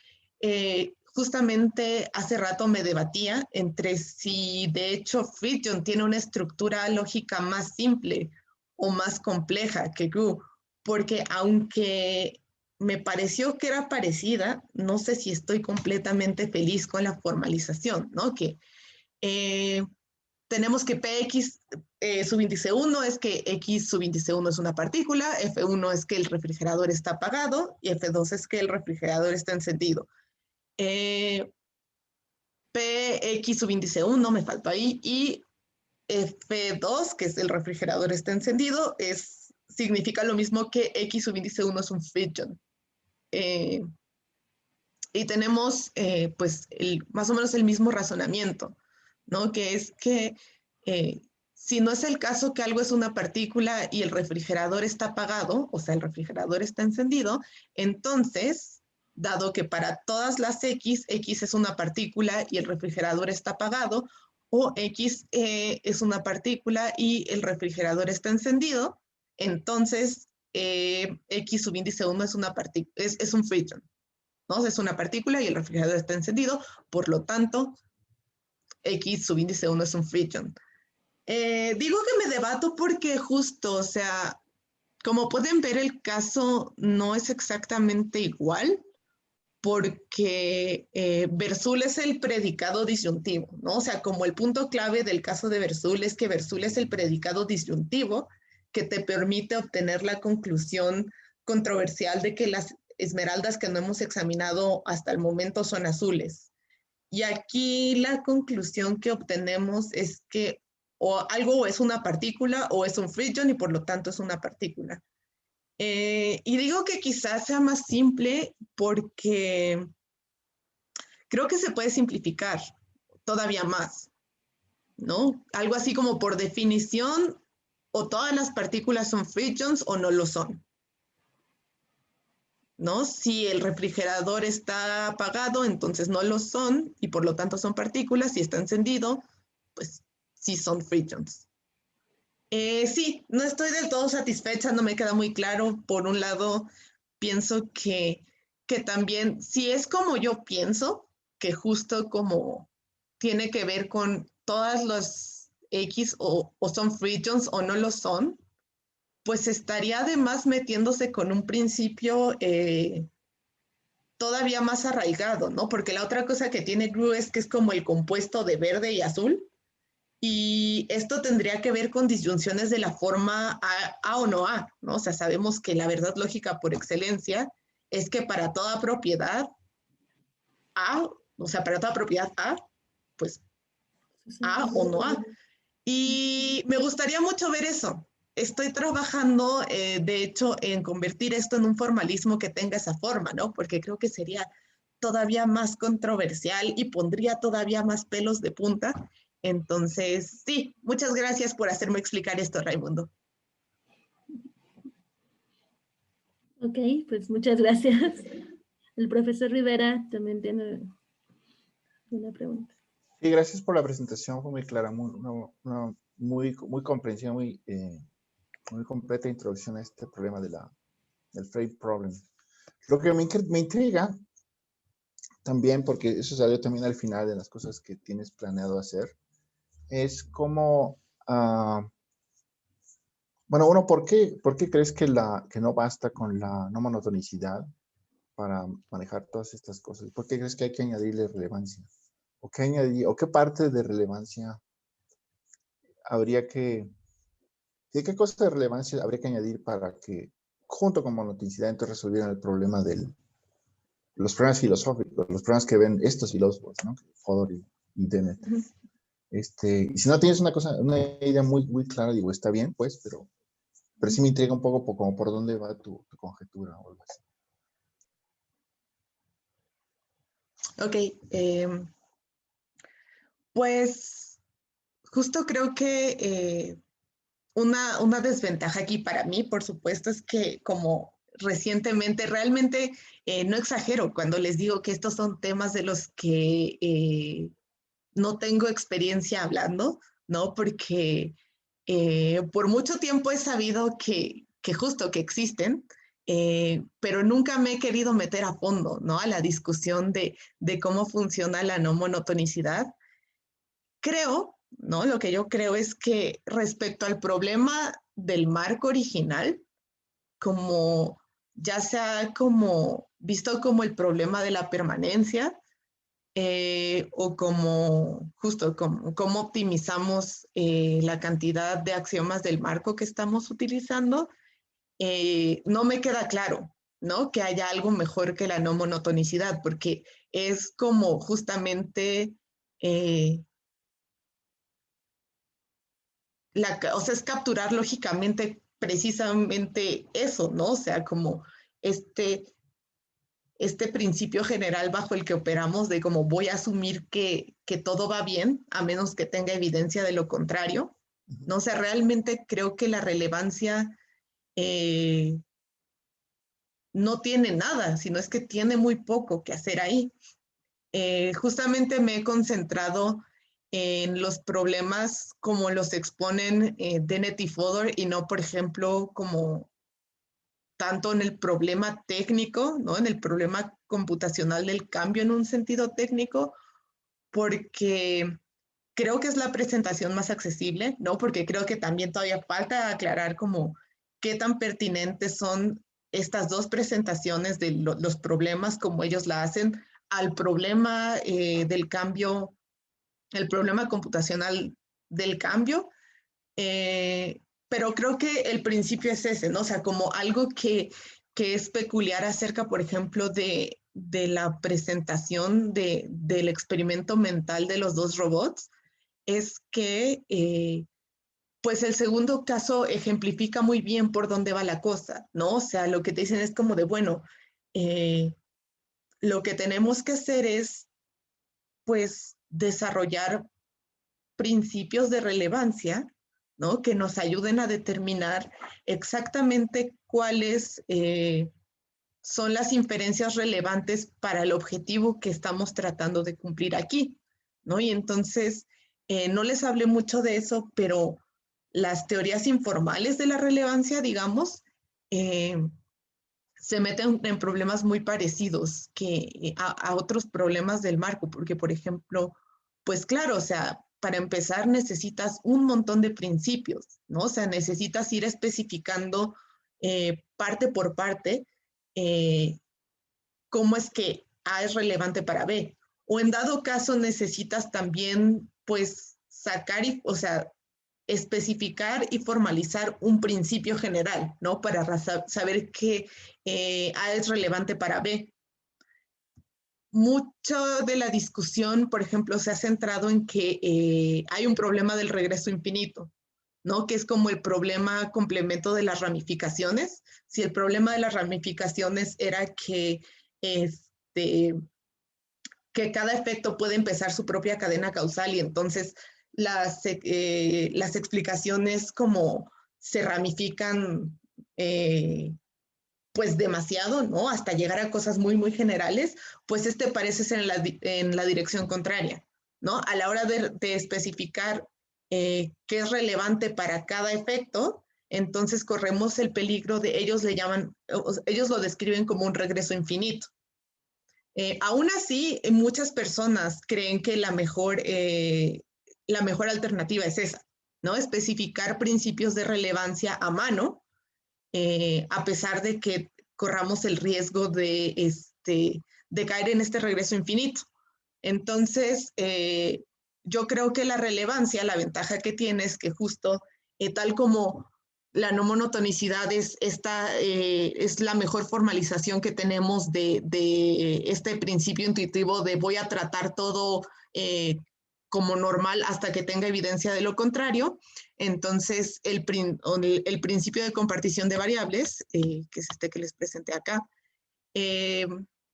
justamente hace rato me debatía entre si de hecho Fridtjof tiene una estructura lógica más simple o más compleja que GRU, porque aunque me pareció que era parecida, no sé si estoy completamente feliz con la formalización, ¿no? Que tenemos que Px subíndice 1 es que X subíndice 1 es una partícula, F1 es que el refrigerador está apagado y F2 es que el refrigerador está encendido. Px subíndice 1 me faltó ahí y F2, que es el refrigerador está encendido, significa lo mismo que X subíndice 1 es un Fridtjof. Y tenemos pues más o menos el mismo razonamiento, ¿no? Que es que si no es el caso que algo es una partícula y el refrigerador está apagado, o sea, el refrigerador está encendido, entonces, dado que para todas las X es una partícula y el refrigerador está apagado, o X es una partícula y el refrigerador está encendido, entonces X subíndice 1 es una partícula, es un Fridtjof, ¿no? Es una partícula y el refrigerador está encendido, por lo tanto, X subíndice 1 es un Fridtjof. Digo que me debato porque justo, o sea, como pueden ver, el caso no es exactamente igual, porque versul es el predicado disyuntivo, ¿no? O sea, como el punto clave del caso de versul es que versul es el predicado disyuntivo que te permite obtener la conclusión controversial de que las esmeraldas que no hemos examinado hasta el momento son azules. Y aquí la conclusión que obtenemos es que o algo es una partícula o es un Fridtjof y por lo tanto es una partícula. Y digo que quizás sea más simple porque creo que se puede simplificar todavía más, ¿no? Algo así como por definición, o todas las partículas son Fridtjofs o no lo son, ¿no? Si el refrigerador está apagado, entonces no lo son y por lo tanto son partículas. Si está encendido, pues sí son Fridtjofs. Sí, no estoy del todo satisfecha, no me queda muy claro. Por un lado, pienso que también, si es como yo pienso, que justo como tiene que ver con todas las X o son Fridtjofs o no lo son, pues estaría además metiéndose con un principio todavía más arraigado, ¿no? Porque la otra cosa que tiene GRU es que es como el compuesto de verde y azul, y esto tendría que ver con disyunciones de la forma A o no A, ¿no? O sea, sabemos que la verdad lógica por excelencia es que para toda propiedad A, o sea, para toda propiedad A, pues A o no A. Y me gustaría mucho ver eso. Estoy trabajando, de hecho, en convertir esto en un formalismo que tenga esa forma, ¿no? Porque creo que sería todavía más controversial y pondría todavía más pelos de punta. Entonces, sí, muchas gracias por hacerme explicar esto, Raimundo. Ok, pues muchas gracias. El profesor Rivera también tiene una pregunta. Sí, gracias por la presentación, fue muy clara, muy comprensiva, muy completa introducción a este problema del frame problem. Lo que me intriga también, porque eso salió también al final de las cosas que tienes planeado hacer, es cómo, bueno, uno, ¿por qué crees que no basta con la no monotonicidad para manejar todas estas cosas? ¿Por qué crees que hay que añadirle relevancia? ¿O qué parte de relevancia habría que, de qué cosa de relevancia habría que añadir para que, junto con monotonicidad, entonces resolvieran el problema los problemas filosóficos, los problemas que ven estos filósofos, ¿no? Fodor y Dennett. Y si no tienes una idea muy clara, digo, está bien, pues, pero sí me intriga un poco como por dónde va tu conjetura o algo así. Ok. Pues justo creo que una desventaja aquí para mí, por supuesto, es que como recientemente, realmente no exagero cuando les digo que estos son temas de los que no tengo experiencia hablando, ¿no? Porque por mucho tiempo he sabido que justo que existen, pero nunca me he querido meter a fondo, ¿no? A la discusión de cómo funciona la no monotonicidad. Creo, ¿no? Lo que yo creo es que respecto al problema del marco original, como ya sea como visto como el problema de la permanencia, o como justo como, cómo optimizamos la cantidad de axiomas del marco que estamos utilizando, no me queda claro, ¿no? Que haya algo mejor que la no monotonicidad, porque es como justamente, o sea, es capturar lógicamente precisamente eso, ¿no? O sea, como este principio general bajo el que operamos de cómo voy a asumir que todo va bien, a menos que tenga evidencia de lo contrario. No sé, realmente creo que la relevancia no tiene nada, sino es que tiene muy poco que hacer ahí. Justamente me he concentrado en los problemas como los exponen Dennett y Fodor y no, por ejemplo, como tanto en el problema técnico, ¿no? En el problema computacional del cambio en un sentido técnico, porque creo que es la presentación más accesible, ¿no? Porque creo que también todavía falta aclarar como qué tan pertinentes son estas dos presentaciones de los problemas como ellos la hacen al problema del cambio, el problema computacional del cambio. Pero creo que el principio es ese, ¿no? O sea, como algo que es peculiar acerca, por ejemplo, de la presentación del experimento mental de los dos robots, es que pues el segundo caso ejemplifica muy bien por dónde va la cosa, ¿no? O sea, lo que te dicen es como de, bueno, lo que tenemos que hacer es, pues, desarrollar principios de relevancia, ¿no? Que nos ayuden a determinar exactamente cuáles son las inferencias relevantes para el objetivo que estamos tratando de cumplir aquí, ¿no? Y entonces, no les hablé mucho de eso, pero las teorías informales de la relevancia, digamos, se meten en problemas muy parecidos que a otros problemas del marco, porque, por ejemplo, pues claro, o sea, para empezar necesitas un montón de principios, ¿no? O sea, necesitas ir especificando parte por parte cómo es que A es relevante para B. O en dado caso necesitas también, pues, sacar, o sea, especificar y formalizar un principio general, ¿no? Para saber que A es relevante para B. Mucho de la discusión, por ejemplo, se ha centrado en que hay un problema del regreso infinito, ¿no? Que es como el problema complemento de las ramificaciones. Si el problema de las ramificaciones era que, que cada efecto puede empezar su propia cadena causal y entonces las explicaciones como se ramifican pues demasiado, ¿no? Hasta llegar a cosas muy, muy generales, pues parece ser en la dirección contraria, ¿no? A la hora de especificar qué es relevante para cada efecto, entonces corremos el peligro de, ellos lo describen como un regreso infinito. Aún así, muchas personas creen que la mejor alternativa es esa, ¿no? Especificar principios de relevancia a mano, a pesar de que corramos el riesgo de caer en este regreso infinito. Entonces, yo creo que la relevancia, la ventaja que tiene es que justo tal como la no monotonicidad es la mejor formalización que tenemos de este principio intuitivo de voy a tratar todo como normal hasta que tenga evidencia de lo contrario. Entonces, el principio de compartición de variables, que es este que les presenté acá,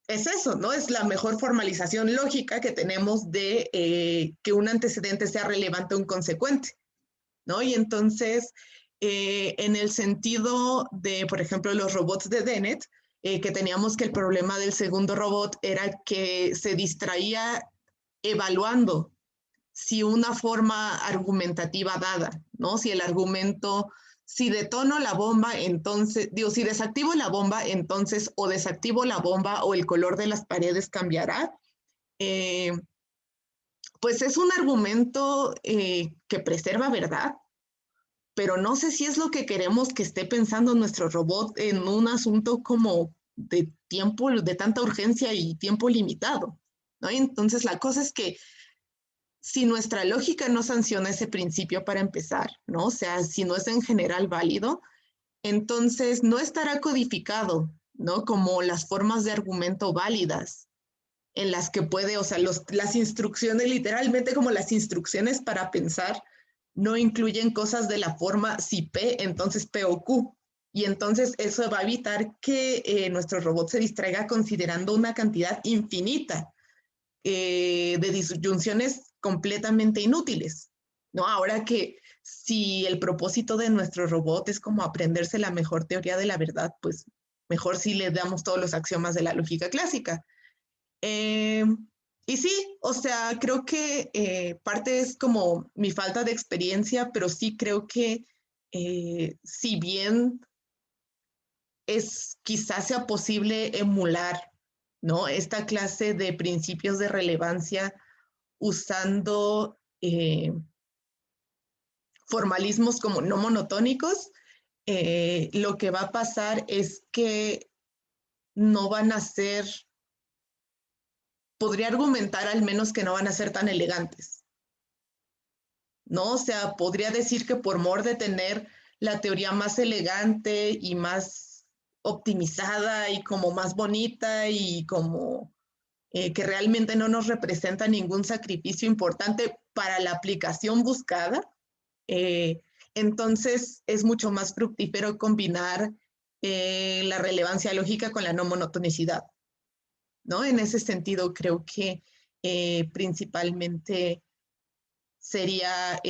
es eso, ¿no? Es la mejor formalización lógica que tenemos de que un antecedente sea relevante o un consecuente, ¿no? Y entonces, en el sentido de, por ejemplo, los robots de Dennett, que teníamos que el problema del segundo robot era que se distraía evaluando si una forma argumentativa dada, ¿no? Si el argumento, si detono la bomba, entonces, digo, si desactivo la bomba, entonces, o desactivo la bomba o el color de las paredes cambiará. Pues es un argumento que preserva verdad, pero no sé si es lo que queremos que esté pensando nuestro robot en un asunto como de tiempo, de tanta urgencia y tiempo limitado, ¿no? Y entonces la cosa es que si nuestra lógica no sanciona ese principio para empezar, ¿no? O sea, si no es en general válido, entonces no estará codificado, ¿no? Como las formas de argumento válidas en las que puede, o sea, las instrucciones, literalmente como las instrucciones para pensar, no incluyen cosas de la forma si P, entonces P o Q. Y entonces eso va a evitar que nuestro robot se distraiga considerando una cantidad infinita de disyunciones completamente inútiles, ¿no? Ahora que si el propósito de nuestro robot es como aprenderse la mejor teoría de la verdad, pues mejor si le damos todos los axiomas de la lógica clásica. Y sí, o sea, creo que parte es como mi falta de experiencia, pero sí creo que si bien quizás sea posible emular, ¿no? Esta clase de principios de relevancia usando formalismos como no monotónicos, lo que va a pasar es que no van a ser, podría argumentar al menos que no van a ser tan elegantes, ¿no? O sea, podría decir que por mor de tener la teoría más elegante y más optimizada y como más bonita y como que realmente no nos representa ningún sacrificio importante para la aplicación buscada, entonces es mucho más fructífero combinar la relevancia lógica con la no monotonicidad, ¿no? En ese sentido, creo que principalmente sería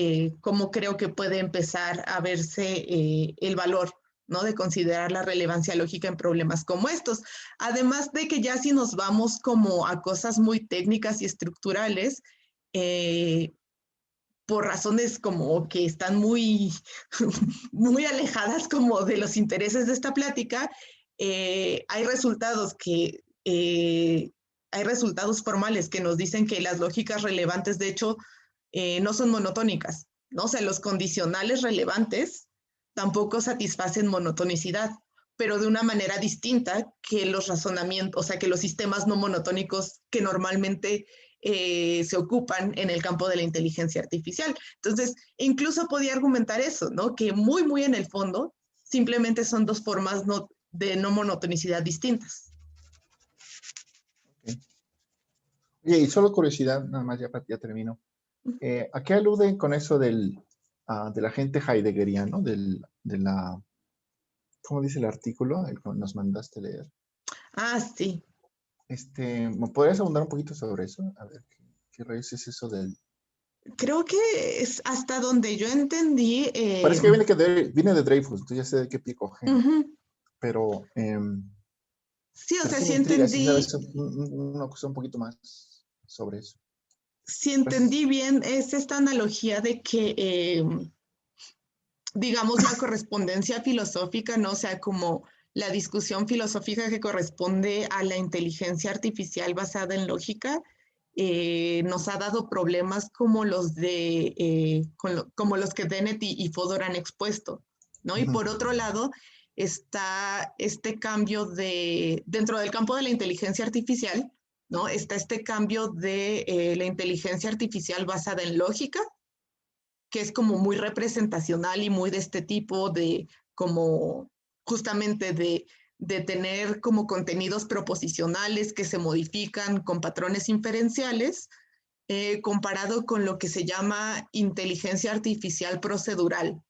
cómo creo que puede empezar a verse el valor, ¿no? De considerar la relevancia lógica en problemas como estos. Además de que ya si nos vamos como a cosas muy técnicas y estructurales, por razones como que están muy, muy alejadas como de los intereses de esta plática, hay resultados que hay resultados formales que nos dicen que las lógicas relevantes, de hecho, no son monotónicas, ¿no? O sea, los condicionales relevantes tampoco satisfacen monotonicidad, pero de una manera distinta que los razonamientos, o sea, que los sistemas no monotónicos que normalmente se ocupan en el campo de la inteligencia artificial. Entonces, incluso podía argumentar eso, ¿no? Que muy, muy en el fondo, simplemente son dos formas de no monotonicidad distintas. Okay. Oye, y solo curiosidad, nada más ya termino. ¿A qué aluden con eso del agente heideggeriano, ¿cómo dice el artículo? El que nos mandaste leer. Ah, sí. ¿Me podrías abundar un poquito sobre eso? A ver, ¿qué rayos es eso del...? Creo que es hasta donde yo entendí... Parece que viene de Dreyfus, tú ya sé de qué pie coge. Pero... sí, o sea, sí intriga, entendí... Si sabes una cosa un poquito más sobre eso. Si entendí bien, es esta analogía de que, digamos, la correspondencia filosófica, ¿no? O sea, como la discusión filosófica que corresponde a la inteligencia artificial basada en lógica, nos ha dado problemas como los como los que Dennett y Fodor han expuesto, ¿no? Y por otro lado, está este cambio dentro del campo de la inteligencia artificial, ¿no? Está este cambio de la inteligencia artificial basada en lógica, que es como muy representacional y muy de este tipo de como justamente de tener como contenidos proposicionales que se modifican con patrones inferenciales, comparado con lo que se llama inteligencia artificial procedural,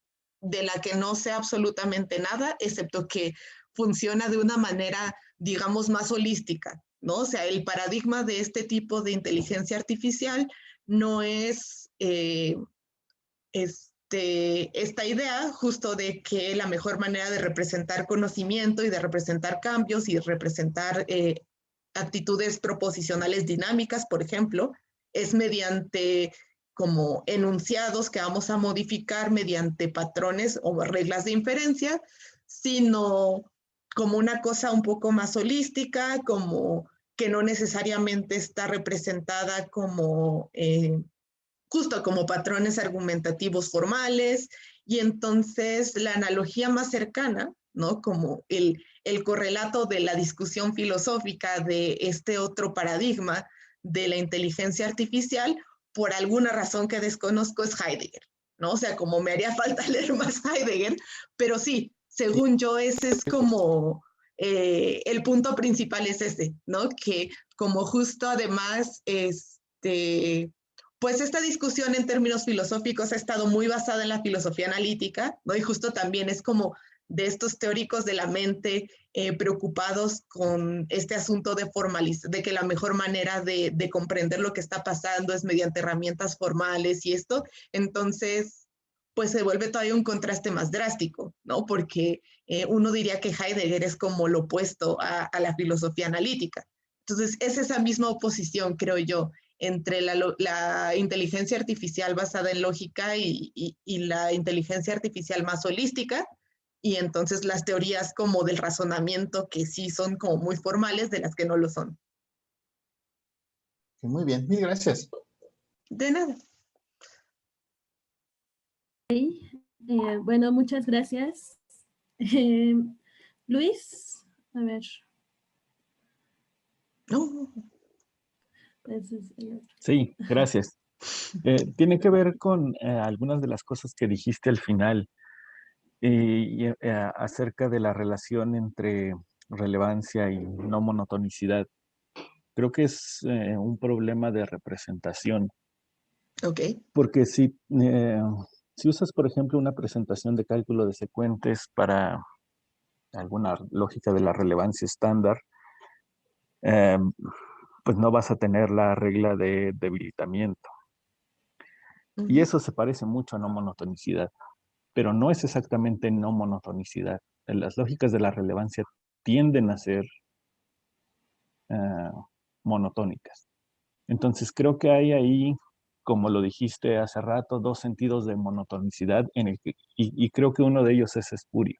de la que no sé absolutamente nada, excepto que funciona de una manera, digamos, más holística, ¿no? O sea, el paradigma de este tipo de inteligencia artificial no es esta idea justo de que la mejor manera de representar conocimiento y de representar cambios y de representar actitudes proposicionales dinámicas, por ejemplo, es mediante como enunciados que vamos a modificar mediante patrones o reglas de inferencia, sino como una cosa un poco más holística, como que no necesariamente está representada como justo como patrones argumentativos formales, y entonces la analogía más cercana, ¿no? Como el correlato de la discusión filosófica de este otro paradigma de la inteligencia artificial, por alguna razón que desconozco, es Heidegger, ¿no? O sea, como me haría falta leer más Heidegger, pero sí, según yo, ese es como el punto principal es ese, ¿no? Que como justo además, pues esta discusión en términos filosóficos ha estado muy basada en la filosofía analítica, ¿no? Y justo también es como de estos teóricos de la mente preocupados con este asunto de que la mejor manera de comprender lo que está pasando es mediante herramientas formales y esto. Entonces, pues se vuelve todavía un contraste más drástico, ¿no? Porque uno diría que Heidegger es como lo opuesto a la filosofía analítica. Entonces, es esa misma oposición, creo yo, entre la inteligencia artificial basada en lógica y la inteligencia artificial más holística, y entonces las teorías como del razonamiento que sí son como muy formales de las que no lo son. Muy bien, mil gracias. De nada. Bueno, muchas gracias. Luis, a ver. No. Pues sí, gracias. Tiene que ver con algunas de las cosas que dijiste al final y acerca de la relación entre relevancia y no monotonicidad. Creo que es un problema de representación. Ok. Porque si usas, por ejemplo, una presentación de cálculo de secuentes para alguna lógica de la relevancia estándar, pues no vas a tener la regla de debilitamiento. Y eso se parece mucho a no monotonicidad, pero no es exactamente no monotonicidad. Las lógicas de la relevancia tienden a ser monotónicas. Entonces creo que hay ahí, como lo dijiste hace rato, dos sentidos de monotonicidad y creo que uno de ellos es espurio.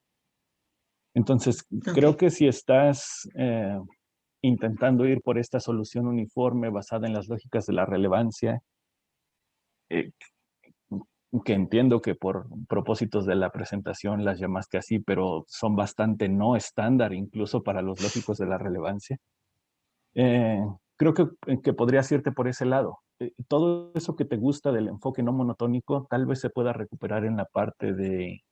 Entonces creo que si estás intentando ir por esta solución uniforme basada en las lógicas de la relevancia, que entiendo que por propósitos de la presentación las llamaste así, pero son bastante no estándar incluso para los lógicos de la relevancia. Creo que podrías irte por ese lado. Todo eso que te gusta del enfoque no monotónico tal vez se pueda recuperar en la parte de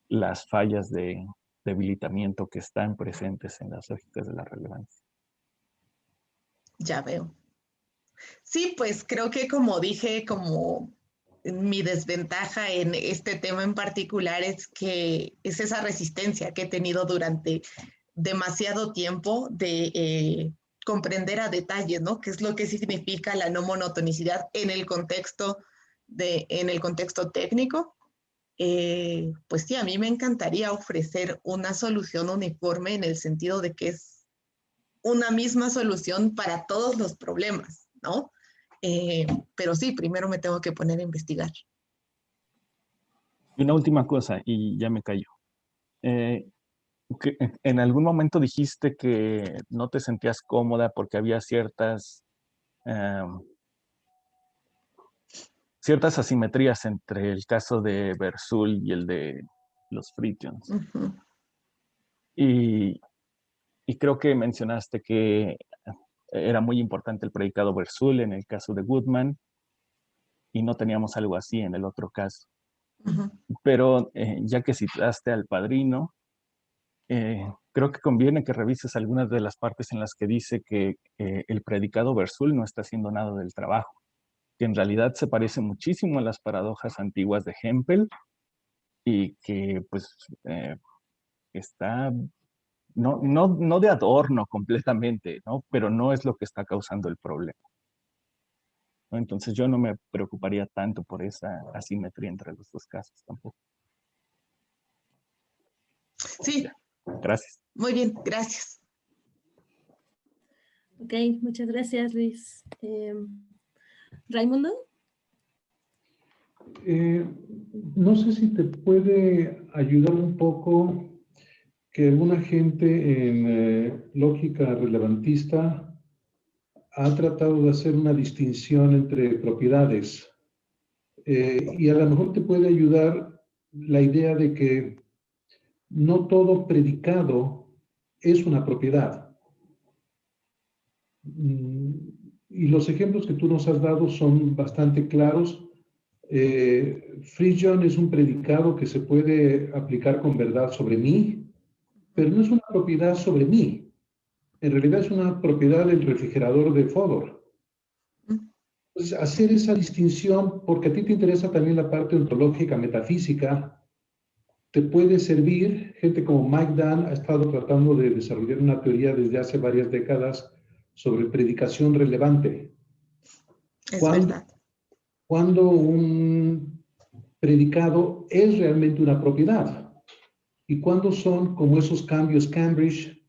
las fallas de debilitamiento que están presentes en las lógicas de la relevancia. Ya veo. Sí, pues creo que como dije, como mi desventaja en este tema en particular es que es esa resistencia que he tenido durante demasiado tiempo de comprender a detalle, ¿no? ¿Qué es lo que significa la no monotonicidad en el contexto técnico? Pues sí, a mí me encantaría ofrecer una solución uniforme en el sentido de que es una misma solución para todos los problemas, ¿no? Pero sí, primero me tengo que poner a investigar. Y una última cosa, y ya me callo. Que en algún momento dijiste que no te sentías cómoda porque había ciertas asimetrías entre el caso de Versul y el de los Frithions. Y creo que mencionaste que era muy importante el predicado Versul en el caso de Goodman y no teníamos algo así en el otro caso. Pero ya que citaste al Padrino, creo que conviene que revises algunas de las partes en las que dice que el predicado Versul no está haciendo nada del trabajo, que en realidad se parece muchísimo a las paradojas antiguas de Hempel y que pues está no de adorno completamente, ¿no? Pero no es lo que está causando el problema, ¿no? Entonces yo no me preocuparía tanto por esa asimetría entre los dos casos tampoco. Sí. Ya. Gracias. Muy bien, gracias. Ok, muchas gracias, Luis. Raimundo. No sé si te puede ayudar un poco que alguna gente en lógica relevantista ha tratado de hacer una distinción entre propiedades. Y a lo mejor te puede ayudar la idea de que no todo predicado es una propiedad. Y los ejemplos que tú nos has dado son bastante claros. Free John es un predicado que se puede aplicar con verdad sobre mí, pero no es una propiedad sobre mí. En realidad es una propiedad del refrigerador de Fodor. Entonces, hacer esa distinción, porque a ti te interesa también la parte ontológica, metafísica, te puede servir. Gente como Mike Dunn ha estado tratando de desarrollar una teoría desde hace varias décadas sobre predicación relevante. Es verdad. Cuando un predicado es realmente una propiedad y cuando son como esos cambios Cambridge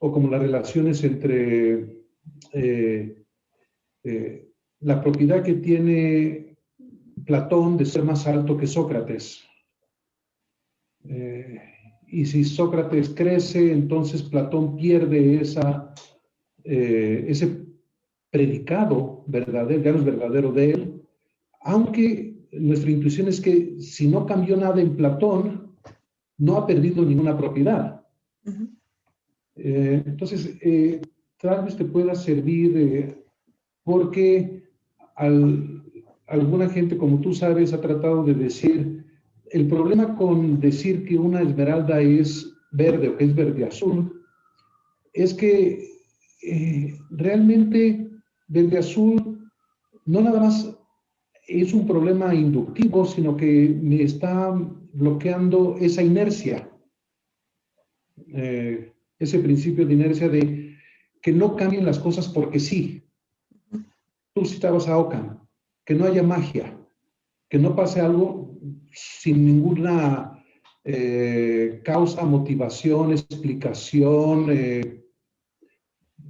o como las relaciones entre la propiedad que tiene Platón de ser más alto que Sócrates. Y si Sócrates crece, entonces Platón pierde ese predicado verdadero, ya no es verdadero de él, aunque nuestra intuición es que si no cambió nada en Platón, no ha perdido ninguna propiedad. Entonces, tal vez te pueda servir porque alguna gente, como tú sabes, ha tratado de decir, el problema con decir que una esmeralda es verde o que es verde azul, es que realmente verde azul no nada más es un problema inductivo, sino que me está bloqueando esa inercia, ese principio de inercia de que no cambien las cosas porque sí. Tú citabas a Ockham, que no haya magia, que no pase algo sin ninguna causa, motivación, explicación,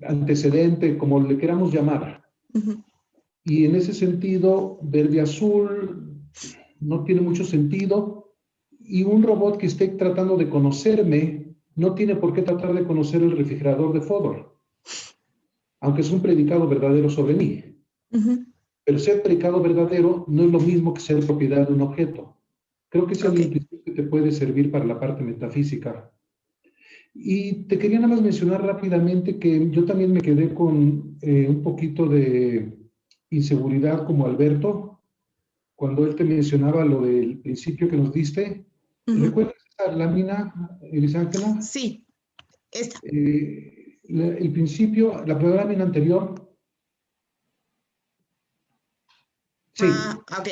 antecedente, como le queramos llamar. Y en ese sentido, verde-azul no tiene mucho sentido, y un robot que esté tratando de conocerme no tiene por qué tratar de conocer el refrigerador de Fodor, aunque es un predicado verdadero sobre mí. Pero ser predicado verdadero no es lo mismo que ser propiedad de un objeto. Creo que esa es la intuición que te puede servir para la parte metafísica. Y te quería nada más mencionar rápidamente que yo también me quedé con un poquito de inseguridad como Alberto, cuando él te mencionaba lo del principio que nos diste. ¿Recuerdas esa lámina, Elisangela? Sí, esta. El principio, la primera lámina anterior. Sí. Ok.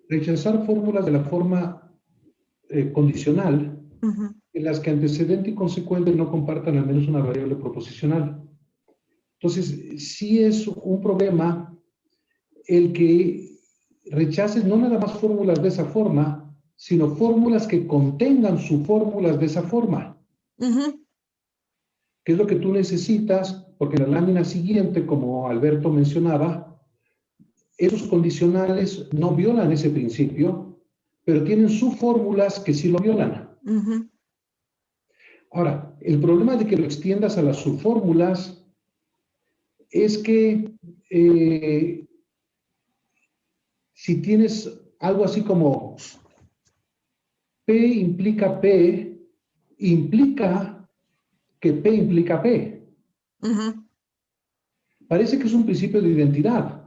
Rechazar fórmulas de la forma condicional en las que antecedente y consecuente no compartan al menos una variable proposicional. Entonces, sí es un problema el que rechaces no nada más fórmulas de esa forma, sino fórmulas que contengan subfórmulas de esa forma. ¿Qué es lo que tú necesitas? Porque en la lámina siguiente, como Alberto mencionaba, esos condicionales no violan ese principio, pero tienen subfórmulas que sí lo violan. Ahora, el problema de que lo extiendas a las subfórmulas es que si tienes algo así como P implica P, implica que P implica P. Parece que es un principio de identidad.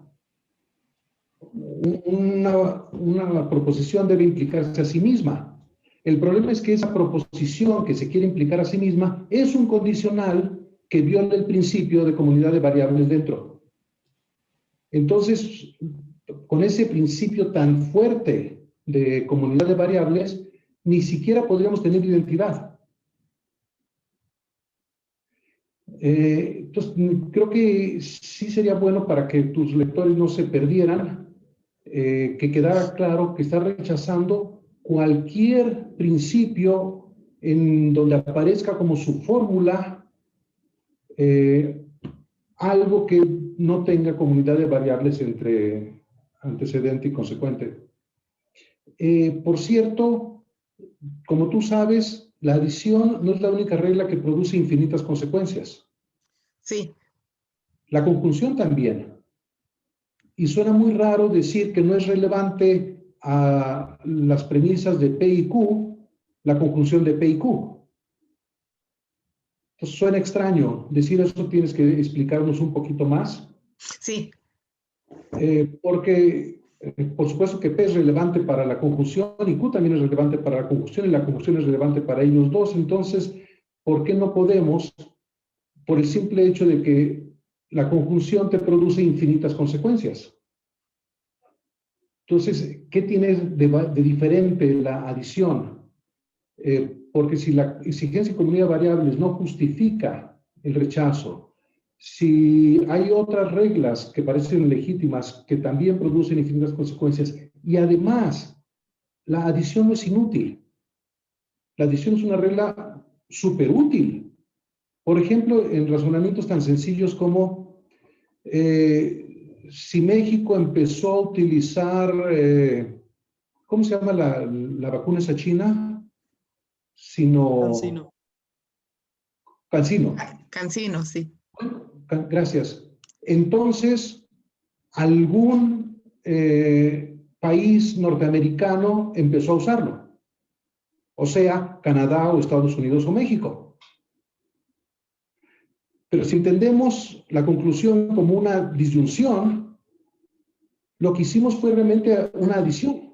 Una proposición debe implicarse a sí misma. El problema es que esa proposición que se quiere implicar a sí misma es un condicional que viola el principio de comunidad de variables dentro. Entonces, con ese principio tan fuerte de comunidad de variables, ni siquiera podríamos tener identidad. Entonces, creo que sí sería bueno para que tus lectores no se perdieran, que quedara claro que está rechazando cualquier principio en donde aparezca como su fórmula algo que no tenga comunidad de variables entre antecedente y consecuente. Por cierto, como tú sabes, la adición no es la única regla que produce infinitas consecuencias. Sí. La conjunción también. Y suena muy raro decir que no es relevante a las premisas de P y Q, la conjunción de P y Q. Entonces suena extraño decir eso, tienes que explicarnos un poquito más. Sí. Porque, por supuesto que P es relevante para la conjunción y Q también es relevante para la conjunción y la conjunción es relevante para ellos dos. Entonces, ¿por qué no podemos, por el simple hecho de que la conjunción te produce infinitas consecuencias? Entonces, ¿qué tiene de diferente la adición? Porque si la exigencia de comunidad de variables no justifica el rechazo, si hay otras reglas que parecen legítimas que también producen infinitas consecuencias, y además la adición no es inútil. La adición es una regla súper útil. Por ejemplo, en razonamientos tan sencillos como si México empezó a utilizar, ¿cómo se llama la vacuna esa china? Cancino. Cancino. Cancino, sí. Gracias. Entonces, algún país norteamericano empezó a usarlo. O sea, Canadá o Estados Unidos o México. Pero si entendemos la conclusión como una disyunción, lo que hicimos fue realmente una adición.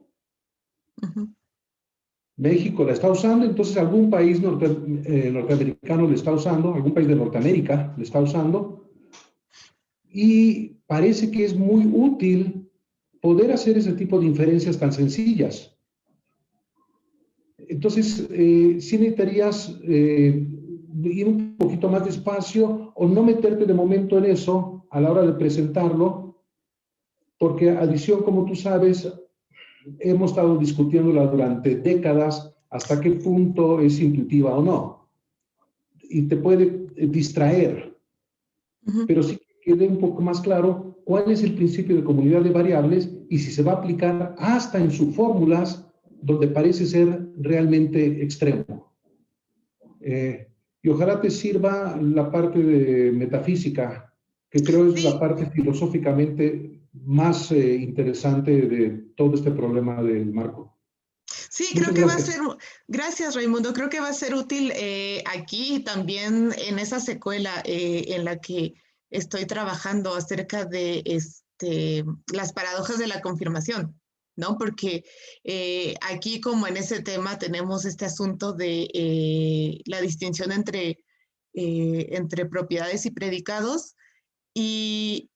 México la está usando, entonces algún país norteamericano le está usando, algún país de Norteamérica le está usando, y parece que es muy útil poder hacer ese tipo de inferencias tan sencillas. Entonces, sí necesitarías ir un poquito más despacio o no meterte de momento en eso a la hora de presentarlo, porque adición, como tú sabes, hemos estado discutiéndola durante décadas hasta qué punto es intuitiva o no. Y te puede distraer. Pero sí que quede un poco más claro cuál es el principio de comunidad de variables y si se va a aplicar hasta en sus fórmulas donde parece ser realmente extremo. Y ojalá te sirva la parte de metafísica, que creo es la parte filosóficamente más interesante de todo este problema del marco. Sí, creo que va a ser, gracias Raimundo, creo que va a ser útil aquí también en esa secuela en la que estoy trabajando acerca de las paradojas de la confirmación, ¿no? Porque aquí como en ese tema tenemos este asunto de la distinción entre propiedades y predicados y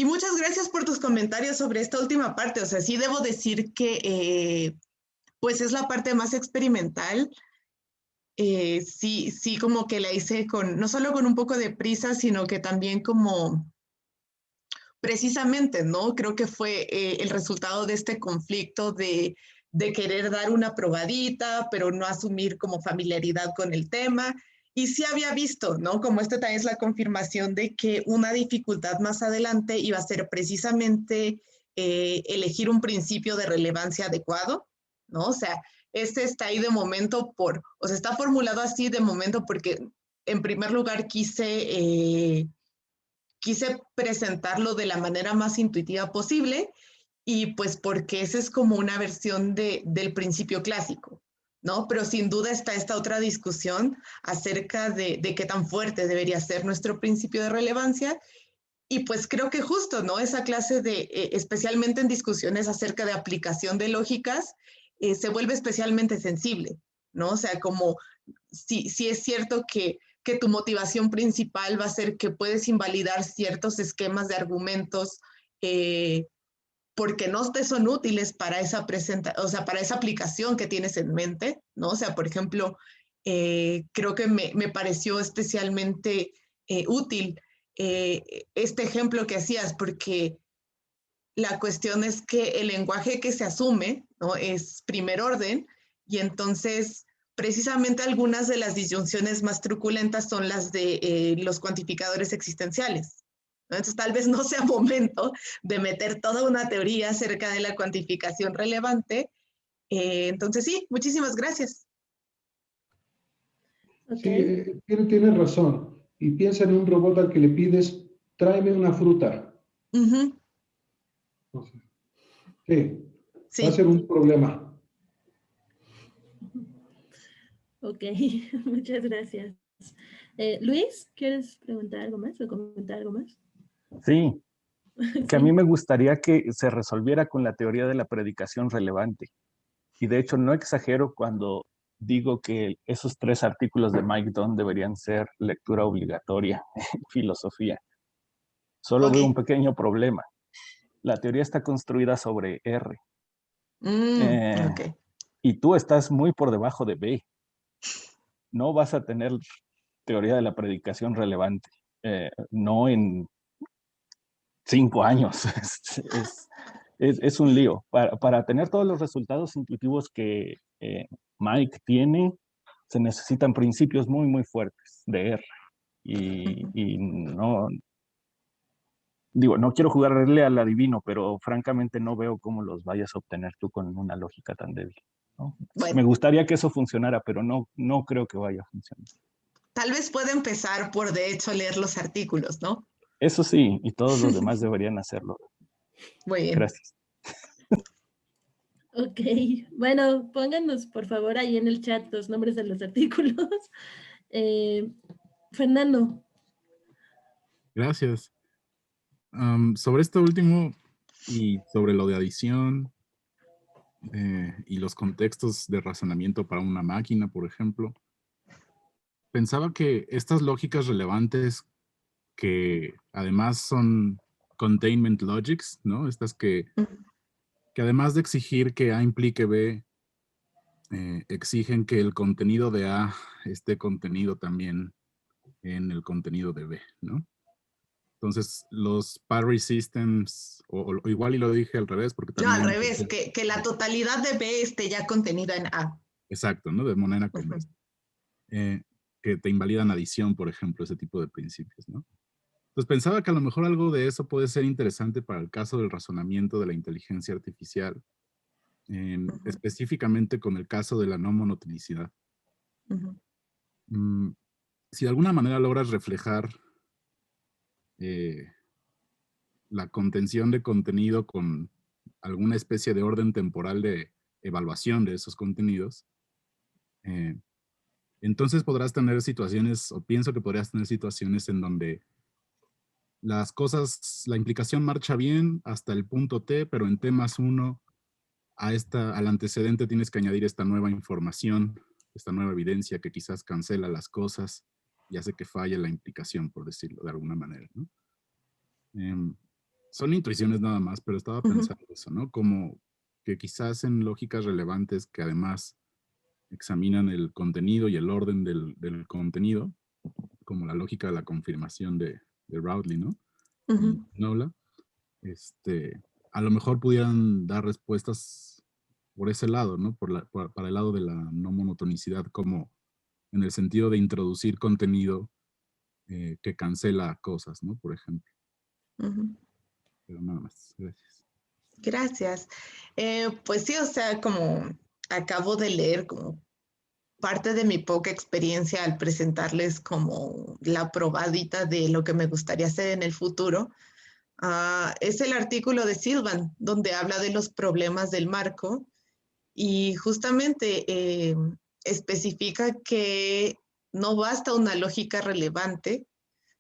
muchas gracias por tus comentarios sobre esta última parte, o sea, sí debo decir que pues es la parte más experimental. Sí, como que la hice no solo con un poco de prisa, sino que también como precisamente, ¿no? Creo que fue el resultado de este conflicto de querer dar una probadita, pero no asumir como familiaridad con el tema. Y sí había visto, ¿no? Como esto también es la confirmación de que una dificultad más adelante iba a ser precisamente elegir un principio de relevancia adecuado, ¿no? O sea, está ahí de momento o sea, está formulado así de momento porque en primer lugar quise presentarlo de la manera más intuitiva posible y pues porque esa es como una versión del principio clásico, ¿no? Pero sin duda está esta otra discusión acerca de qué tan fuerte debería ser nuestro principio de relevancia. Y pues creo que justo, ¿no? Esa clase especialmente en discusiones acerca de aplicación de lógicas, se vuelve especialmente sensible, ¿no? O sea, como si es cierto que tu motivación principal va a ser que puedes invalidar ciertos esquemas de argumentos porque no te son útiles para para esa aplicación que tienes en mente, ¿no? O sea, por ejemplo, creo que me pareció especialmente útil este ejemplo que hacías, porque la cuestión es que el lenguaje que se asume, ¿no?, es primer orden, y entonces precisamente algunas de las disyunciones más truculentas son las de los cuantificadores existenciales. Entonces tal vez no sea momento de meter toda una teoría acerca de la cuantificación relevante. Entonces sí, muchísimas gracias. Okay. Sí, tienes razón. Y piensa en un robot al que le pides, tráeme una fruta. Sí, va a ser un problema. Ok, muchas gracias. Luis, ¿quieres preguntar algo más o comentar algo más? Sí, que Sí. a mí me gustaría que se resolviera con la teoría de la predicación relevante. Y de hecho no exagero cuando digo que esos 3 artículos de Mike Dunn deberían ser lectura obligatoria en filosofía. Solo veo un pequeño problema. La teoría está construida sobre R. Ok. Y tú estás muy por debajo de B. No vas a tener teoría de la predicación relevante. No en 5 años. Es un lío. Para tener todos los resultados intuitivos que Mike tiene, se necesitan principios muy, muy fuertes de R. Y no, digo, no quiero jugarle al adivino, pero francamente no veo cómo los vayas a obtener tú con una lógica tan débil, ¿no? Bueno, Me gustaría que eso funcionara, pero no creo que vaya a funcionar. tal vez pueda empezar por, de hecho, leer los artículos, ¿no? Eso sí, y todos los demás deberían hacerlo. Muy bien. Gracias. Ok, bueno, pónganos por favor ahí en el chat los nombres de los artículos. Fernando. Gracias. Sobre esto último y sobre lo de adición y los contextos de razonamiento para una máquina, por ejemplo, pensaba que estas lógicas relevantes que además son containment logics, ¿no? Estas que además de exigir que A implique B, exigen que el contenido de A esté contenido también en el contenido de B, ¿no? Entonces, los Parry Systems, o igual y lo dije al revés, porque No, al también... revés, que la totalidad de B esté ya contenida en A. Exacto, ¿no? De manera conversa. Que te invalidan adición, por ejemplo, ese tipo de principios, ¿no? Entonces pensaba que a lo mejor algo de eso puede ser interesante para el caso del razonamiento de la inteligencia artificial, específicamente con el caso de la no monotonicidad. Si de alguna manera logras reflejar la contención de contenido con alguna especie de orden temporal de evaluación de esos contenidos, entonces podrás tener situaciones, o pienso que podrías tener situaciones en donde las cosas, la implicación marcha bien hasta el punto T, pero en T más 1 al antecedente tienes que añadir esta nueva información, esta nueva evidencia que quizás cancela las cosas y hace que falle la implicación, por decirlo de alguna manera, ¿no? Son intuiciones nada más, pero estaba pensando eso, ¿no? Como que quizás en lógicas relevantes que además examinan el contenido y el orden del contenido, como la lógica de la confirmación de Raudley, ¿no? Y Nola, a lo mejor pudieran dar respuestas por ese lado, ¿no? Para el lado de la no monotonicidad, como en el sentido de introducir contenido que cancela cosas, ¿no? Por ejemplo. Pero nada más, gracias. Gracias. Pues sí, o sea, como acabo de leer como parte de mi poca experiencia al presentarles como la probadita de lo que me gustaría hacer en el futuro, es el artículo de Silvan, donde habla de los problemas del marco y justamente especifica que no basta una lógica relevante,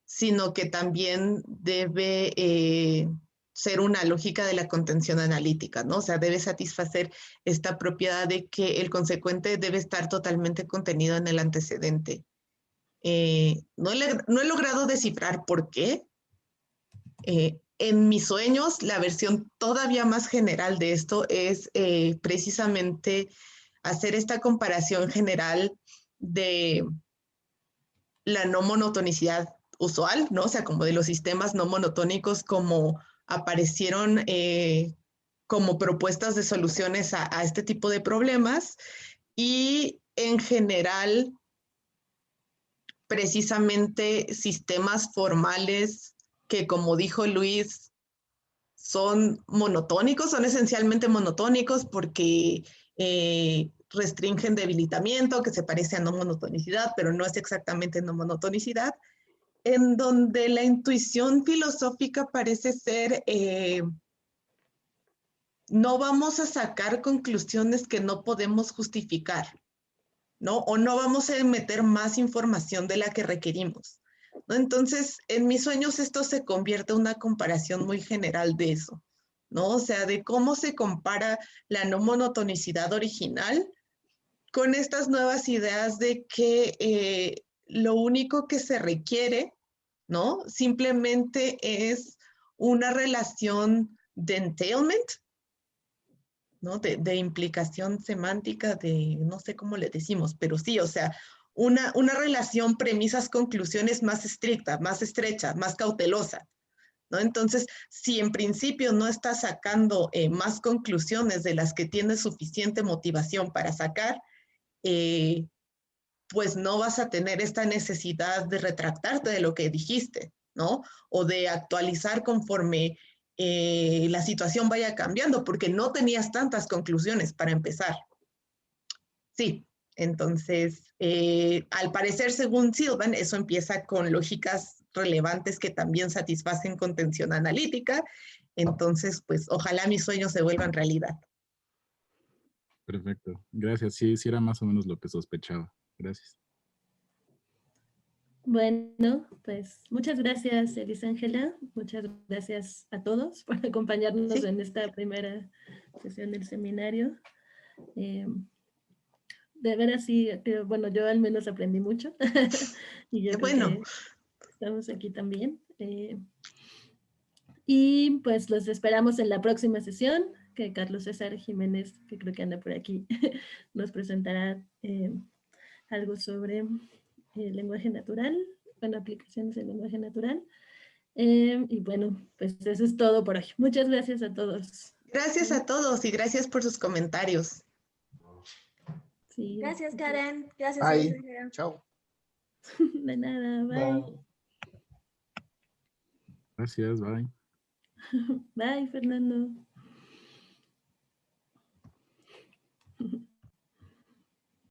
sino que también debe ser una lógica de la contención analítica, ¿no? O sea, debe satisfacer esta propiedad de que el consecuente debe estar totalmente contenido en el antecedente. No he logrado descifrar por qué. En mis sueños, la versión todavía más general de esto es precisamente hacer esta comparación general de la no monotonicidad usual, ¿no? O sea, como de los sistemas no monotónicos como aparecieron como propuestas de soluciones a este tipo de problemas. Y en general, precisamente sistemas formales que, como dijo Luis, son monotónicos, son esencialmente monotónicos porque restringen debilitamiento, que se parece a no monotonicidad, pero no es exactamente no monotonicidad, en donde la intuición filosófica parece ser, no vamos a sacar conclusiones que no podemos justificar, ¿no? O no vamos a meter más información de la que requerimos, ¿no? Entonces, en mis sueños esto se convierte en una comparación muy general de eso, ¿no? O sea, de cómo se compara la no monotonicidad original con estas nuevas ideas de que lo único que se requiere, ¿no? Simplemente es una relación de entailment, ¿no? De implicación semántica, de no sé cómo le decimos, pero sí, o sea, una relación premisas-conclusiones más estricta, más estrecha, más cautelosa, ¿no? Entonces, si en principio no estás sacando más conclusiones de las que tienes suficiente motivación para sacar, pues no vas a tener esta necesidad de retractarte de lo que dijiste, ¿no? O de actualizar conforme la situación vaya cambiando, porque no tenías tantas conclusiones para empezar. Sí, entonces, al parecer, según Sylvan, eso empieza con lógicas relevantes que también satisfacen contención analítica. Entonces, pues, ojalá mis sueños se vuelvan realidad. Perfecto. Gracias. Sí, sí era más o menos lo que sospechaba. Gracias. Bueno, pues muchas gracias, Elisangela. Muchas gracias a todos por acompañarnos Sí. en esta primera sesión del seminario. De veras, sí, bueno, yo al menos aprendí mucho. Y yo Qué creo bueno. que estamos aquí también. Y pues los esperamos en la próxima sesión, que Carlos César Jiménez, que creo que anda por aquí, nos presentará algo sobre el lenguaje natural, bueno, aplicaciones del lenguaje natural. Y bueno, pues eso es todo por hoy. Muchas gracias a todos. Gracias a todos y gracias por sus comentarios. Sí. Gracias, Karen. Gracias, Bye. Elisangela. Chao. De nada, bye. Gracias, bye. Bye, Fernando.